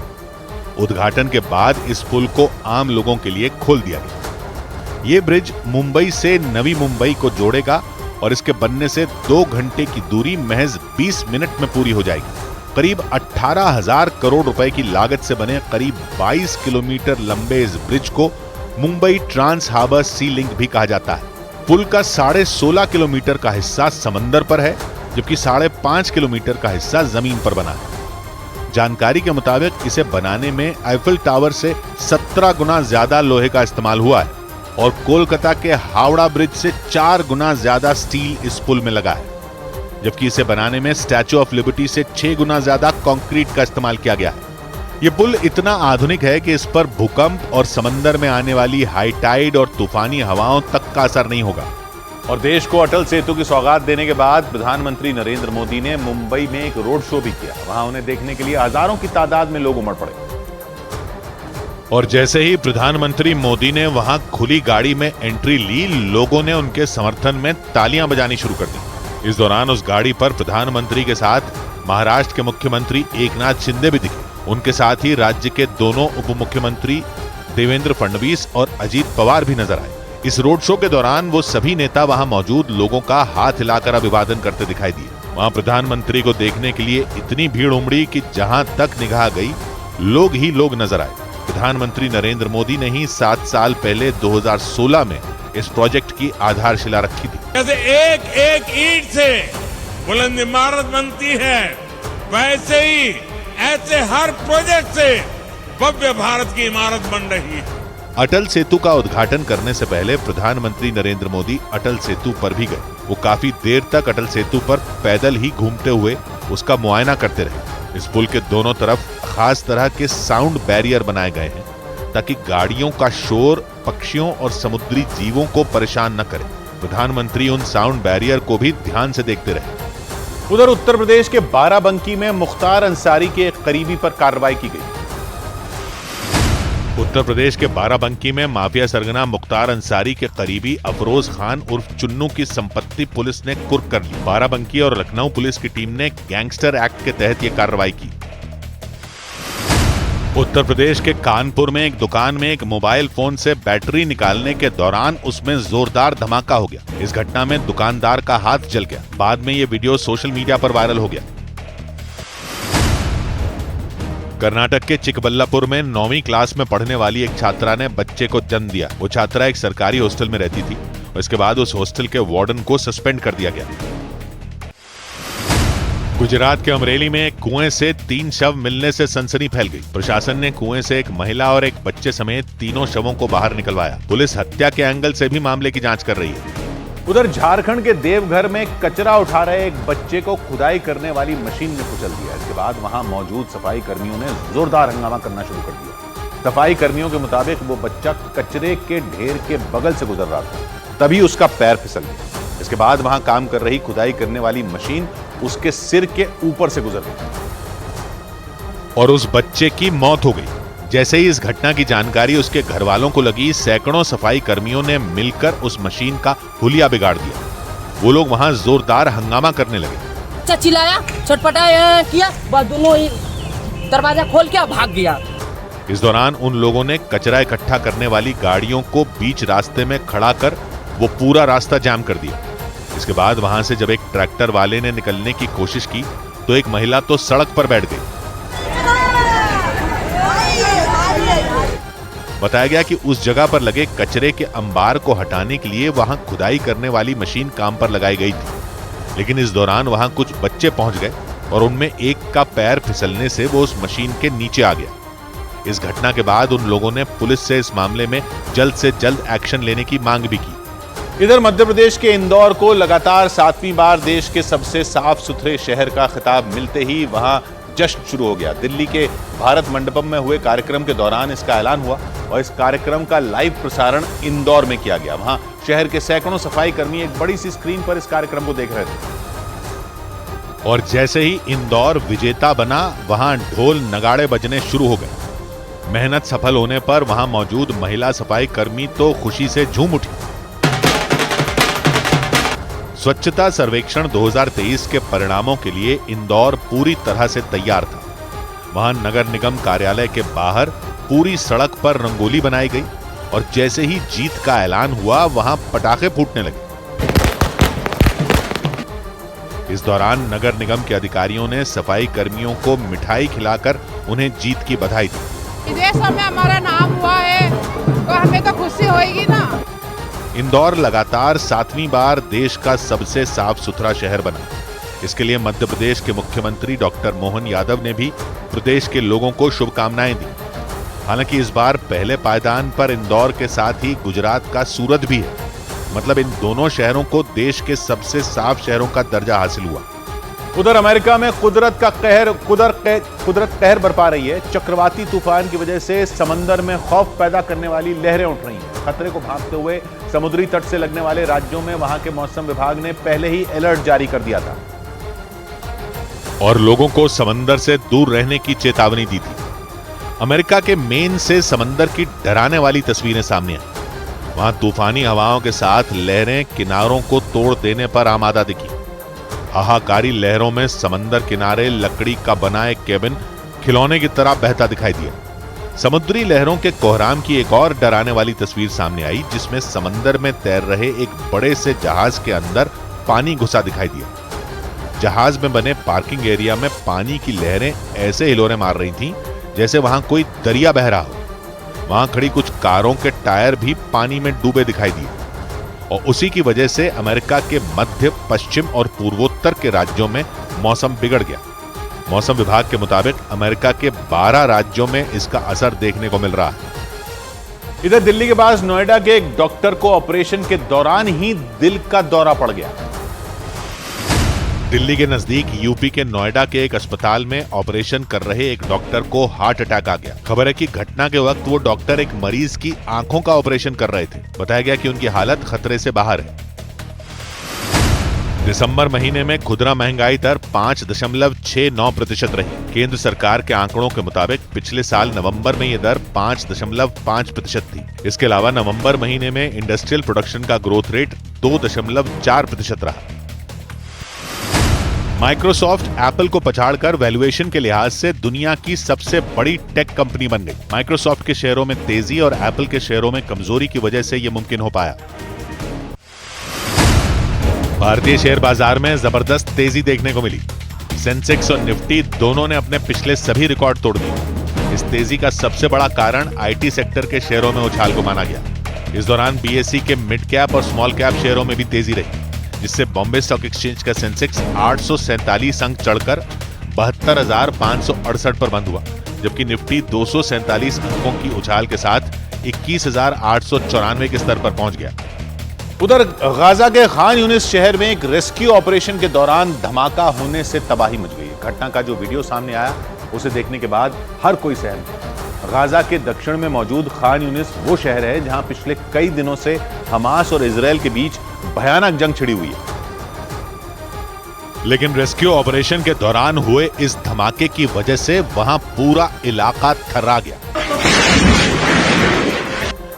उद्घाटन के बाद इस पुल को आम लोगों के लिए खोल दिया गया। ये ब्रिज मुंबई से नवी मुंबई को जोड़ेगा और इसके बनने से 2 घंटे की दूरी महज 20 मिनट में पूरी हो जाएगी। करीब 18,000 करोड़ रुपए की लागत से बने करीब 22 किलोमीटर लंबे इस ब्रिज को Mumbai trans harbour sea link भी कहा जाता है। पुल का 16.5 किलोमीटर का हिस्सा समंदर पर है, जबकि 5.5 किलोमीटर का हिस्सा जमीन पर बना है। जानकारी के मुताबिक इसे बनाने में आईफिल टावर से 17 गुना ज्यादा लोहे का इस्तेमाल हुआ है और कोलकाता के हावड़ा ब्रिज से 4 गुना ज्यादा स्टील इस पुल में लगा है, जबकि इसे बनाने में स्टैच्यू ऑफ लिबर्टी से 6 गुना ज्यादा कंक्रीट का इस्तेमाल किया गया है। यह पुल इतना आधुनिक है कि इस पर भूकंप और समंदर में आने वाली हाई टाइड और तूफानी हवाओं तक का असर नहीं होगा। और देश को अटल सेतु की सौगात देने के बाद प्रधानमंत्री नरेंद्र मोदी ने मुंबई में एक रोड शो भी किया। वहां उन्हें देखने के लिए हजारों की तादाद में लोग उमड़ पड़े और जैसे ही प्रधानमंत्री मोदी ने वहां खुली गाड़ी में एंट्री ली, लोगों ने उनके समर्थन में तालियां बजानी शुरू कर दी। इस दौरान उस गाड़ी पर प्रधानमंत्री के साथ महाराष्ट्र के मुख्यमंत्री एकनाथ शिंदे भी दिखे। उनके साथ ही राज्य के दोनों उप मुख्यमंत्री देवेंद्र फडणवीस और अजीत पवार भी नजर आए। इस रोड शो के दौरान वो सभी नेता वहां मौजूद लोगों का हाथ हिलाकर अभिवादन करते दिखाई दिए। वहां प्रधानमंत्री को देखने के लिए इतनी भीड़ उमड़ी कि जहां तक निगाह गई लोग ही लोग नजर आए। प्रधानमंत्री नरेंद्र मोदी ने ही 7 साल पहले 2016 में इस प्रोजेक्ट की आधारशिला रखी थी। जैसे एक एक ईंट से बुलंद इमारत बनती है, वैसे ही ऐसे हर प्रोजेक्ट से भव्य भारत की इमारत बन रही है। अटल सेतु का उद्घाटन करने से पहले प्रधानमंत्री नरेंद्र मोदी अटल सेतु पर भी गए। वो काफी देर तक अटल सेतु पर पैदल ही घूमते हुए उसका मुआयना करते रहे। इस पुल के दोनों तरफ खास तरह के साउंड बैरियर बनाए गए हैं ताकि गाड़ियों का शोर पक्षियों और समुद्री जीवों को परेशान न करे। प्रधानमंत्री उन साउंड बैरियर को भी ध्यान से देखते रहे। उधर उत्तर प्रदेश के बाराबंकी में मुख्तार अंसारी के एक करीबी पर कार्रवाई की गई। उत्तर प्रदेश के बाराबंकी में माफिया सरगना मुख्तार अंसारी के करीबी अफरोज खान उर्फ चुन्नू की संपत्ति पुलिस ने कुर्क कर ली। बाराबंकी और लखनऊ पुलिस की टीम ने गैंगस्टर एक्ट के तहत यह कार्रवाई की। उत्तर प्रदेश के कानपुर में एक दुकान में एक मोबाइल फोन से बैटरी निकालने के दौरान उसमें जोरदार धमाका हो गया। इस घटना में दुकानदार का हाथ जल गया। बाद में यह वीडियो सोशल मीडिया पर वायरल हो गया। कर्नाटक के चिकबल्लापुर में 9वीं क्लास में पढ़ने वाली एक छात्रा ने बच्चे को जन्म दिया। वो छात्रा एक सरकारी हॉस्टल में रहती थी और इसके बाद उस हॉस्टल के वार्डन को सस्पेंड कर दिया गया। गुजरात के अमरेली में एक कुएं से 3 शव मिलने से सनसनी फैल गई। प्रशासन ने कुएं से एक महिला और एक बच्चे समेत 3 शवों को बाहर निकलवाया। पुलिस हत्या के एंगल से भी मामले की जांच कर रही है। उधर झारखंड के देवघर में कचरा उठा रहे एक बच्चे को खुदाई करने वाली मशीन ने कुचल दिया। इसके बाद वहां मौजूद सफाई कर्मियों ने जोरदार हंगामा करना शुरू कर दिया। सफाई कर्मियों के मुताबिक वो बच्चा कचरे के ढेर के बगल से गुजर रहा था, तभी उसका पैर फिसल गया। इसके बाद वहां काम कर रही खुदाई करने वाली मशीन उसके सिर के ऊपर से गुजर गई और उस बच्चे की मौत हो गई। जैसे ही इस घटना की जानकारी उसके घर वालों को लगी, सैकड़ों सफाई कर्मियों ने मिलकर उस मशीन का हुलिया बिगाड़ दिया। वो लोग वहां जोरदार हंगामा करने लगे। चिल्लाया, छटपटाया किया, बस दोनों ही दरवाजा खोल के भाग गया। इस दौरान उन लोगों ने कचरा इकट्ठा करने वाली गाड़ियों को बीच रास्ते में खड़ा कर वो पूरा रास्ता जाम कर दिया। इसके बाद वहां से जब एक ट्रैक्टर वाले ने निकलने की कोशिश की तो एक महिला तो सड़क पर बैठ गई। बताया गया कि उस जगह पर लगे कचरे के अंबार को हटाने के लिए वहां खुदाई करने वाली मशीन काम पर लगाई गई थी, लेकिन इस दौरान वहां कुछ बच्चे पहुंच गए और उनमें एक का पैर फिसलने से वो उस मशीन के नीचे आ गया। इस घटना के बाद उन लोगों ने पुलिस से इस मामले में जल्द से जल्द एक्शन लेने की मांग भी की। इधर मध्य प्रदेश के इंदौर को लगातार 7वीं बार देश के सबसे साफ सुथरे शहर का खिताब मिलते ही वहां जश्न शुरू हो गया। दिल्ली के भारत मंडपम में हुए कार्यक्रम के दौरान इसका ऐलान हुआ और इस कार्यक्रम का लाइव प्रसारण इंदौर में किया गया। वहां शहर के सैकड़ों सफाई कर्मी एक बड़ी सी स्क्रीन पर इस कार्यक्रम को देख रहे थे और जैसे ही इंदौर विजेता बना, वहां ढोल नगाड़े बजने शुरू हो गए। मेहनत सफल होने पर वहां मौजूद महिला सफाई कर्मी तो खुशी से झूम उठी। स्वच्छता सर्वेक्षण 2023 के परिणामों के लिए इंदौर पूरी तरह से तैयार था। वहां नगर निगम कार्यालय के बाहर पूरी सड़क पर रंगोली बनाई गई और जैसे ही जीत का ऐलान हुआ, वहां पटाखे फूटने लगे। इस दौरान नगर निगम के अधिकारियों ने सफाई कर्मियों को मिठाई खिलाकर उन्हें जीत की बधाई दी। विदेशों में हमारा नाम हुआ है तो हमें तो खुशी होगी ना। इंदौर लगातार 7वीं बार देश का सबसे साफ सुथरा शहर बना। इसके लिए मध्य प्रदेश के मुख्यमंत्री डॉक्टर मोहन यादव ने भी प्रदेश के लोगों को शुभकामनाएं दी। हालांकि इस बार पहले पायदान पर इंदौर के साथ ही गुजरात का सूरत भी है। मतलब इन दोनों शहरों को देश के सबसे साफ शहरों का दर्जा हासिल हुआ। उधर अमेरिका में कुदरत कहर बरपा रही है। चक्रवाती तूफान की वजह से समंदर में खौफ पैदा करने वाली लहरें उठ रही हैं। खतरे को भांपते हुए समुद्री तट से लगने वाले राज्यों में वहां के मौसम विभाग ने पहले ही अलर्ट जारी कर दिया था और लोगों को समंदर से दूर रहने की चेतावनी दी थी। अमेरिका के मेन से समंदर की डराने वाली तस्वीरें सामने आई। वहां तूफानी हवाओं के साथ लहरें किनारों को तोड़ देने पर आमादा दिखी। हाहाकारी लहरों में समंदर किनारे लकड़ी का बना एक केबिन खिलौने की तरह बहता दिखाई दिया। समुद्री लहरों के कोहराम की एक और डराने वाली तस्वीर सामने आई, जिसमें समंदर में तैर रहे एक बड़े से जहाज के अंदर पानी घुसा दिखाई दिया। जहाज में बने पार्किंग एरिया में पानी की लहरें ऐसे हिलोरे मार रही थीं जैसे वहां कोई दरिया बह रहा हो। वहां खड़ी कुछ कारों के टायर भी पानी में डूबे दिखाई दिए और उसी की वजह से अमेरिका के मध्य, पश्चिम और पूर्वोत्तर के राज्यों में मौसम बिगड़ गया। मौसम विभाग के मुताबिक अमेरिका के 12 राज्यों में इसका असर देखने को मिल रहा है। इधर दिल्ली के पास नोएडा के एक डॉक्टर को ऑपरेशन के दौरान ही दिल का दौरा पड़ गया। दिल्ली के नजदीक यूपी के नोएडा के एक अस्पताल में ऑपरेशन कर रहे एक डॉक्टर को हार्ट अटैक आ गया। खबर है कि घटना के वक्त वो डॉक्टर एक मरीज की आंखों का ऑपरेशन कर रहे थे। बताया गया कि उनकी हालत खतरे से बाहर है। दिसंबर महीने में खुदरा महंगाई दर 5.69% रही। केंद्र सरकार के आंकड़ों के मुताबिक पिछले साल नवंबर में यह दर 5.5% थी। इसके अलावा नवंबर महीने में इंडस्ट्रियल प्रोडक्शन का ग्रोथ रेट 2.4% रहा। माइक्रोसॉफ्ट एप्पल को पछाड़कर वैल्यूएशन के लिहाज से दुनिया की सबसे बड़ी टेक कंपनी बन गई। माइक्रोसॉफ्ट के शेयरों में तेजी और एप्पल के शेयरों में कमजोरी की वजह से यह मुमकिन हो पाया। भारतीय शेयर बाजार में जबरदस्त तेजी देखने को मिली। सेंसेक्स और निफ्टी दोनों ने अपने पिछले सभी रिकॉर्ड तोड़ दिए। इस तेजी का सबसे बड़ा कारण आईटी सेक्टर के शेयरों में उछाल को माना गया। इस दौरान बीएसई के मिड कैप और स्मॉल कैप शेयरों में भी तेजी रही, जिससे बॉम्बे स्टॉक एक्सचेंज का सेंसेक्स 847 अंक चढ़कर 72,568 पर बंद हुआ, जबकि निफ्टी 247 अंकों की उछाल के साथ 21,894 के स्तर पर पहुंच गया। उधर गाजा के खान यूनिस शहर में एक रेस्क्यू ऑपरेशन के दौरान धमाका होने से तबाही मच गई। घटना का जो वीडियो सामने आया उसे देखने के बाद हर कोई सहम। गाजा के दक्षिण में मौजूद खान यूनिस वो शहर है जहां पिछले कई दिनों से हमास और इजराइल के बीच भयानक जंग छिड़ी हुई है। लेकिन रेस्क्यू ऑपरेशन के दौरान हुए इस धमाके की वजह से वहां पूरा इलाका थर्रा गया,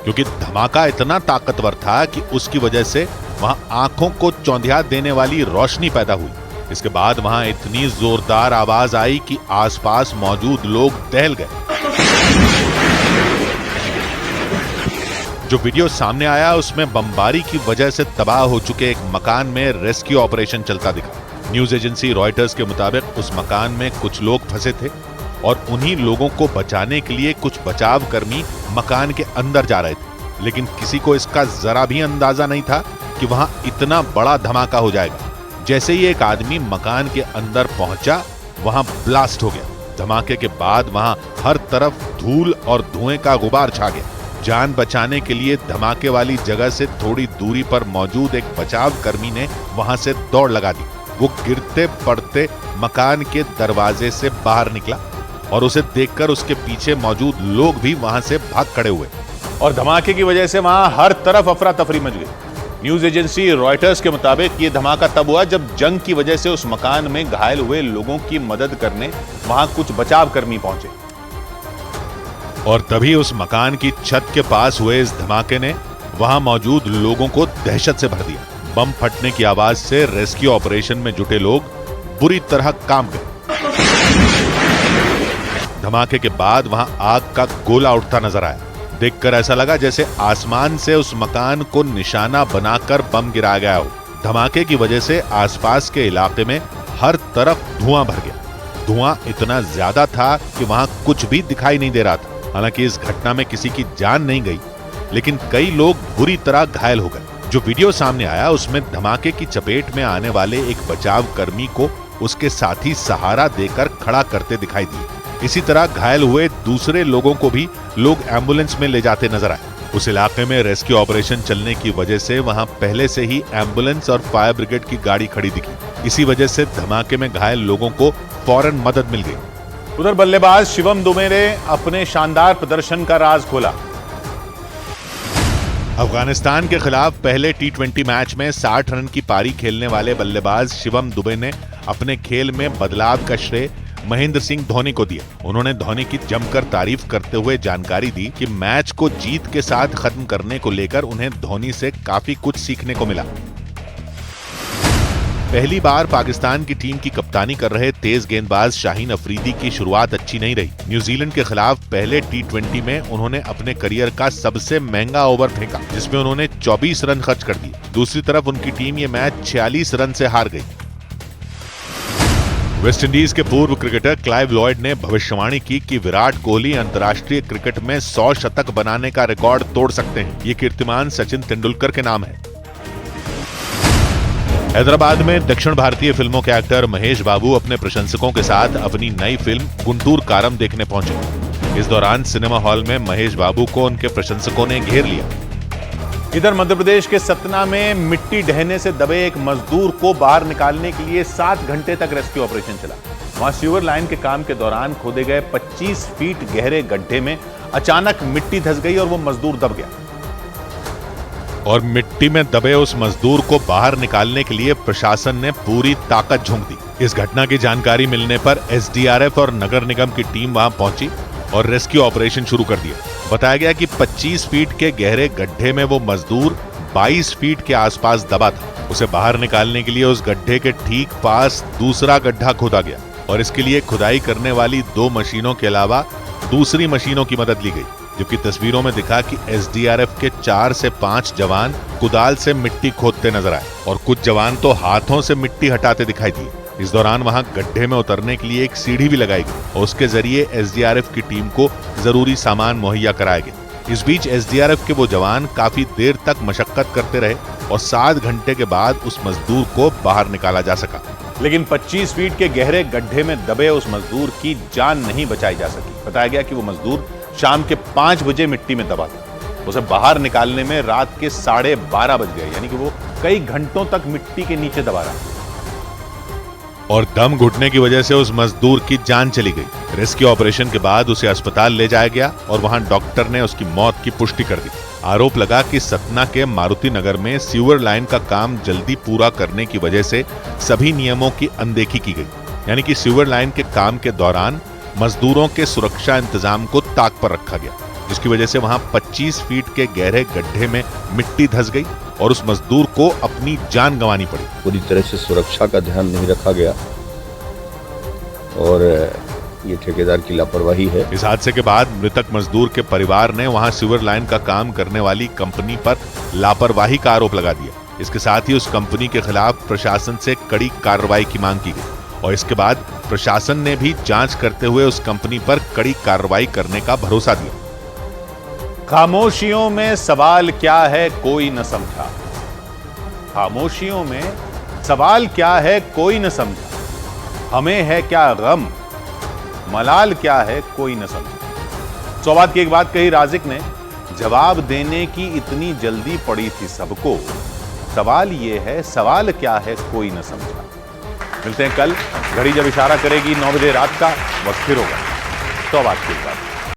क्योंकि धमाका इतना ताकतवर था कि उसकी वजह से वहां आंखों को चौंधिया देने वाली रोशनी पैदा हुई। इसके बाद वहां इतनी जोरदार आवाज आई कि आसपास मौजूद लोग दहल गए। जो वीडियो सामने आया उसमें बमबारी की वजह से तबाह हो चुके एक मकान में रेस्क्यू ऑपरेशन चलता दिखा। न्यूज एजेंसी रॉयटर्स के मुताबिक उस मकान में कुछ लोग फंसे थे और उन्हीं लोगों को बचाने के लिए कुछ बचाव कर्मी मकान के अंदर जा रहे थे, लेकिन किसी को इसका जरा भी अंदाजा नहीं था कि वहां इतना बड़ा धमाका हो जाएगा। जैसे ही एक आदमी मकान के अंदर पहुंचा, वहां ब्लास्ट हो गया। धमाके के बाद वहां हर तरफ धूल और धुएं का गुबार छा गया। जान बचाने के लिए धमाके वाली जगह से थोड़ी दूरी पर मौजूद एक बचाव कर्मी ने वहां से दौड़ लगा दी। वो गिरते पड़ते मकान के दरवाजे से बाहर निकला और उसे देखकर उसके पीछे मौजूद लोग भी वहां से भाग खड़े हुए और धमाके की वजह से वहां हर तरफ अफरा तफरी मच गई। न्यूज एजेंसी रॉयटर्स के मुताबिक ये धमाका तब हुआ जब जंग की वजह से उस मकान में घायल हुए लोगों की मदद करने वहां कुछ बचाव कर्मी पहुंचे और तभी उस मकान की छत के पास हुए इस धमाके ने वहां मौजूद लोगों को दहशत से भर दिया। बम फटने की आवाज से रेस्क्यू ऑपरेशन में जुटे लोग बुरी तरह कांप गए। धमाके के बाद वहां आग का गोला उठता नजर आया। देखकर ऐसा लगा जैसे आसमान से उस मकान को निशाना बनाकर बम गिराया गया हो। धमाके की वजह से आसपास के इलाके में हर तरफ धुआं भर गया। धुआं इतना ज्यादा था कि वहां कुछ भी दिखाई नहीं दे रहा था। हालांकि इस घटना में किसी की जान नहीं गई, लेकिन कई लोग बुरी तरह घायल हो गए। जो वीडियो सामने आया उसमें धमाके की चपेट में आने वाले एक बचाव कर्मी को उसके साथी सहारा देकर खड़ा करते दिखाई दिए। इसी तरह घायल हुए दूसरे लोगों को भी लोग एम्बुलेंस में ले जाते नजर आए। उस इलाके में रेस्क्यू ऑपरेशन चलने की वजह से वहां पहले से ही एम्बुलेंस और फायर ब्रिगेड की गाड़ी खड़ी दिखी। इसी वजह से धमाके में घायल लोगों को फौरन मदद मिल गई। उधर बल्लेबाज शिवम दुबे ने अपने शानदार प्रदर्शन का राज खोला। अफगानिस्तान के खिलाफ पहले टी20 मैच में 60 रन की पारी खेलने वाले बल्लेबाज शिवम दुबे ने अपने खेल में बदलाव का श्रेय महेंद्र सिंह धोनी को दिया। उन्होंने धोनी की जमकर तारीफ करते हुए जानकारी दी कि मैच को जीत के साथ खत्म करने को लेकर उन्हें धोनी से काफी कुछ सीखने को मिला। पहली बार पाकिस्तान की टीम की कप्तानी कर रहे तेज गेंदबाज शाहीन अफरीदी की शुरुआत अच्छी नहीं रही। न्यूजीलैंड के खिलाफ पहले टी20 में उन्होंने अपने करियर का सबसे महंगा ओवर फेंका, जिसमें उन्होंने 24 रन खर्च कर दिए। दूसरी तरफ उनकी टीम ये मैच 46 रन से हार गई। वेस्टइंडीज के पूर्व क्रिकेटर क्लाइव लॉयड ने भविष्यवाणी की कि विराट कोहली अंतर्राष्ट्रीय क्रिकेट में 100 शतक बनाने का रिकॉर्ड तोड़ सकते हैं। ये कीर्तिमान सचिन तेंदुलकर के नाम है। हैदराबाद में दक्षिण भारतीय फिल्मों के एक्टर महेश बाबू अपने प्रशंसकों के साथ अपनी नई फिल्म गुंटूर कारम देखने पहुंचे। इस दौरान सिनेमा हॉल में महेश बाबू को उनके प्रशंसकों ने घेर लिया। इधर मध्य प्रदेश के सतना में मिट्टी ढहने से दबे एक मजदूर को बाहर निकालने के लिए 7 घंटे तक रेस्क्यू ऑपरेशन चला। वहां सीवर लाइन के काम के दौरान खोदे गए 25 फीट गहरे गड्ढे में अचानक मिट्टी धंस गई और वो मजदूर दब गया और मिट्टी में दबे उस मजदूर को बाहर निकालने के लिए प्रशासन ने पूरी ताकत झोंक दी। इस घटना की जानकारी मिलने पर एसडीआरएफ और नगर निगम की टीम वहां पहुंची और रेस्क्यू ऑपरेशन शुरू कर दिया। बताया गया कि 25 फीट के गहरे गड्ढे में वो मजदूर 22 फीट के आसपास दबा था। उसे बाहर निकालने के लिए उस गड्ढे के ठीक पास दूसरा गड्ढा खोदा गया और इसके लिए खुदाई करने वाली 2 मशीनों के अलावा दूसरी मशीनों की मदद ली गई, जबकि तस्वीरों में दिखा कि एसडीआरएफ के 4 से 5 जवान कुदाल से मिट्टी खोदते नजर आए और कुछ जवान तो हाथों से मिट्टी हटाते दिखाई दिए। इस दौरान वहां गड्ढे में उतरने के लिए एक सीढ़ी भी लगाई गई और उसके जरिए एसडीआरएफ की टीम को जरूरी सामान मुहैया कराया गया। इस बीच एसडीआरएफ के वो जवान काफी देर तक मशक्कत करते रहे और 7 घंटे के बाद उस मजदूर को बाहर निकाला जा सका, लेकिन 25 फीट के गहरे गड्ढे में दबे उस मजदूर की जान नहीं बचाई जा सकी। बताया गया कि वो मजदूर शाम के 5 बजे मिट्टी में दबा था। उसे बाहर निकालने में रात के 12:30 बज गए, यानी कि वो कई घंटों तक मिट्टी के नीचे दबा रहा और दम घुटने की वजह से उस मजदूर की जान चली गई। रेस्क्यू ऑपरेशन के बाद उसे अस्पताल ले जाया गया और वहां डॉक्टर ने उसकी मौत की पुष्टि कर दी। आरोप लगा कि सतना के मारुति नगर में सीवर लाइन का काम जल्दी पूरा करने की वजह से सभी नियमों की अनदेखी की गई, यानी कि सीवर लाइन के काम के दौरान मजदूरों के सुरक्षा इंतजाम को ताक पर रखा गया, जिसकी वजह से वहां 25 फीट के गहरे गड्ढे में मिट्टी धंस गई और उस मजदूर को अपनी जान गंवानी पड़ी। पूरी तरह से सुरक्षा का ध्यान नहीं रखा गया और ये ठेकेदार की लापरवाही है। इस हादसे के बाद मृतक मजदूर के परिवार ने वहां सीवर लाइन का काम करने वाली कंपनी पर लापरवाही का आरोप लगा दिया। इसके साथ ही उस कंपनी के खिलाफ प्रशासन से कड़ी कार्रवाई की मांग की गई और इसके बाद प्रशासन ने भी जांच करते हुए उस कंपनी पर कड़ी कार्रवाई करने का भरोसा दिया। खामोशियों में सवाल क्या है कोई न समझा, खामोशियों में सवाल क्या है कोई न समझा, हमें है क्या गम, मलाल क्या है कोई न समझा। 100 बात की एक बात कही राजिक ने, जवाब देने की इतनी जल्दी पड़ी थी सबको, सवाल ये है सवाल क्या है कोई न समझा। मिलते हैं कल, घड़ी जब इशारा करेगी 9 बजे रात का, वक्त फिर होगा 100 बात की एक बात।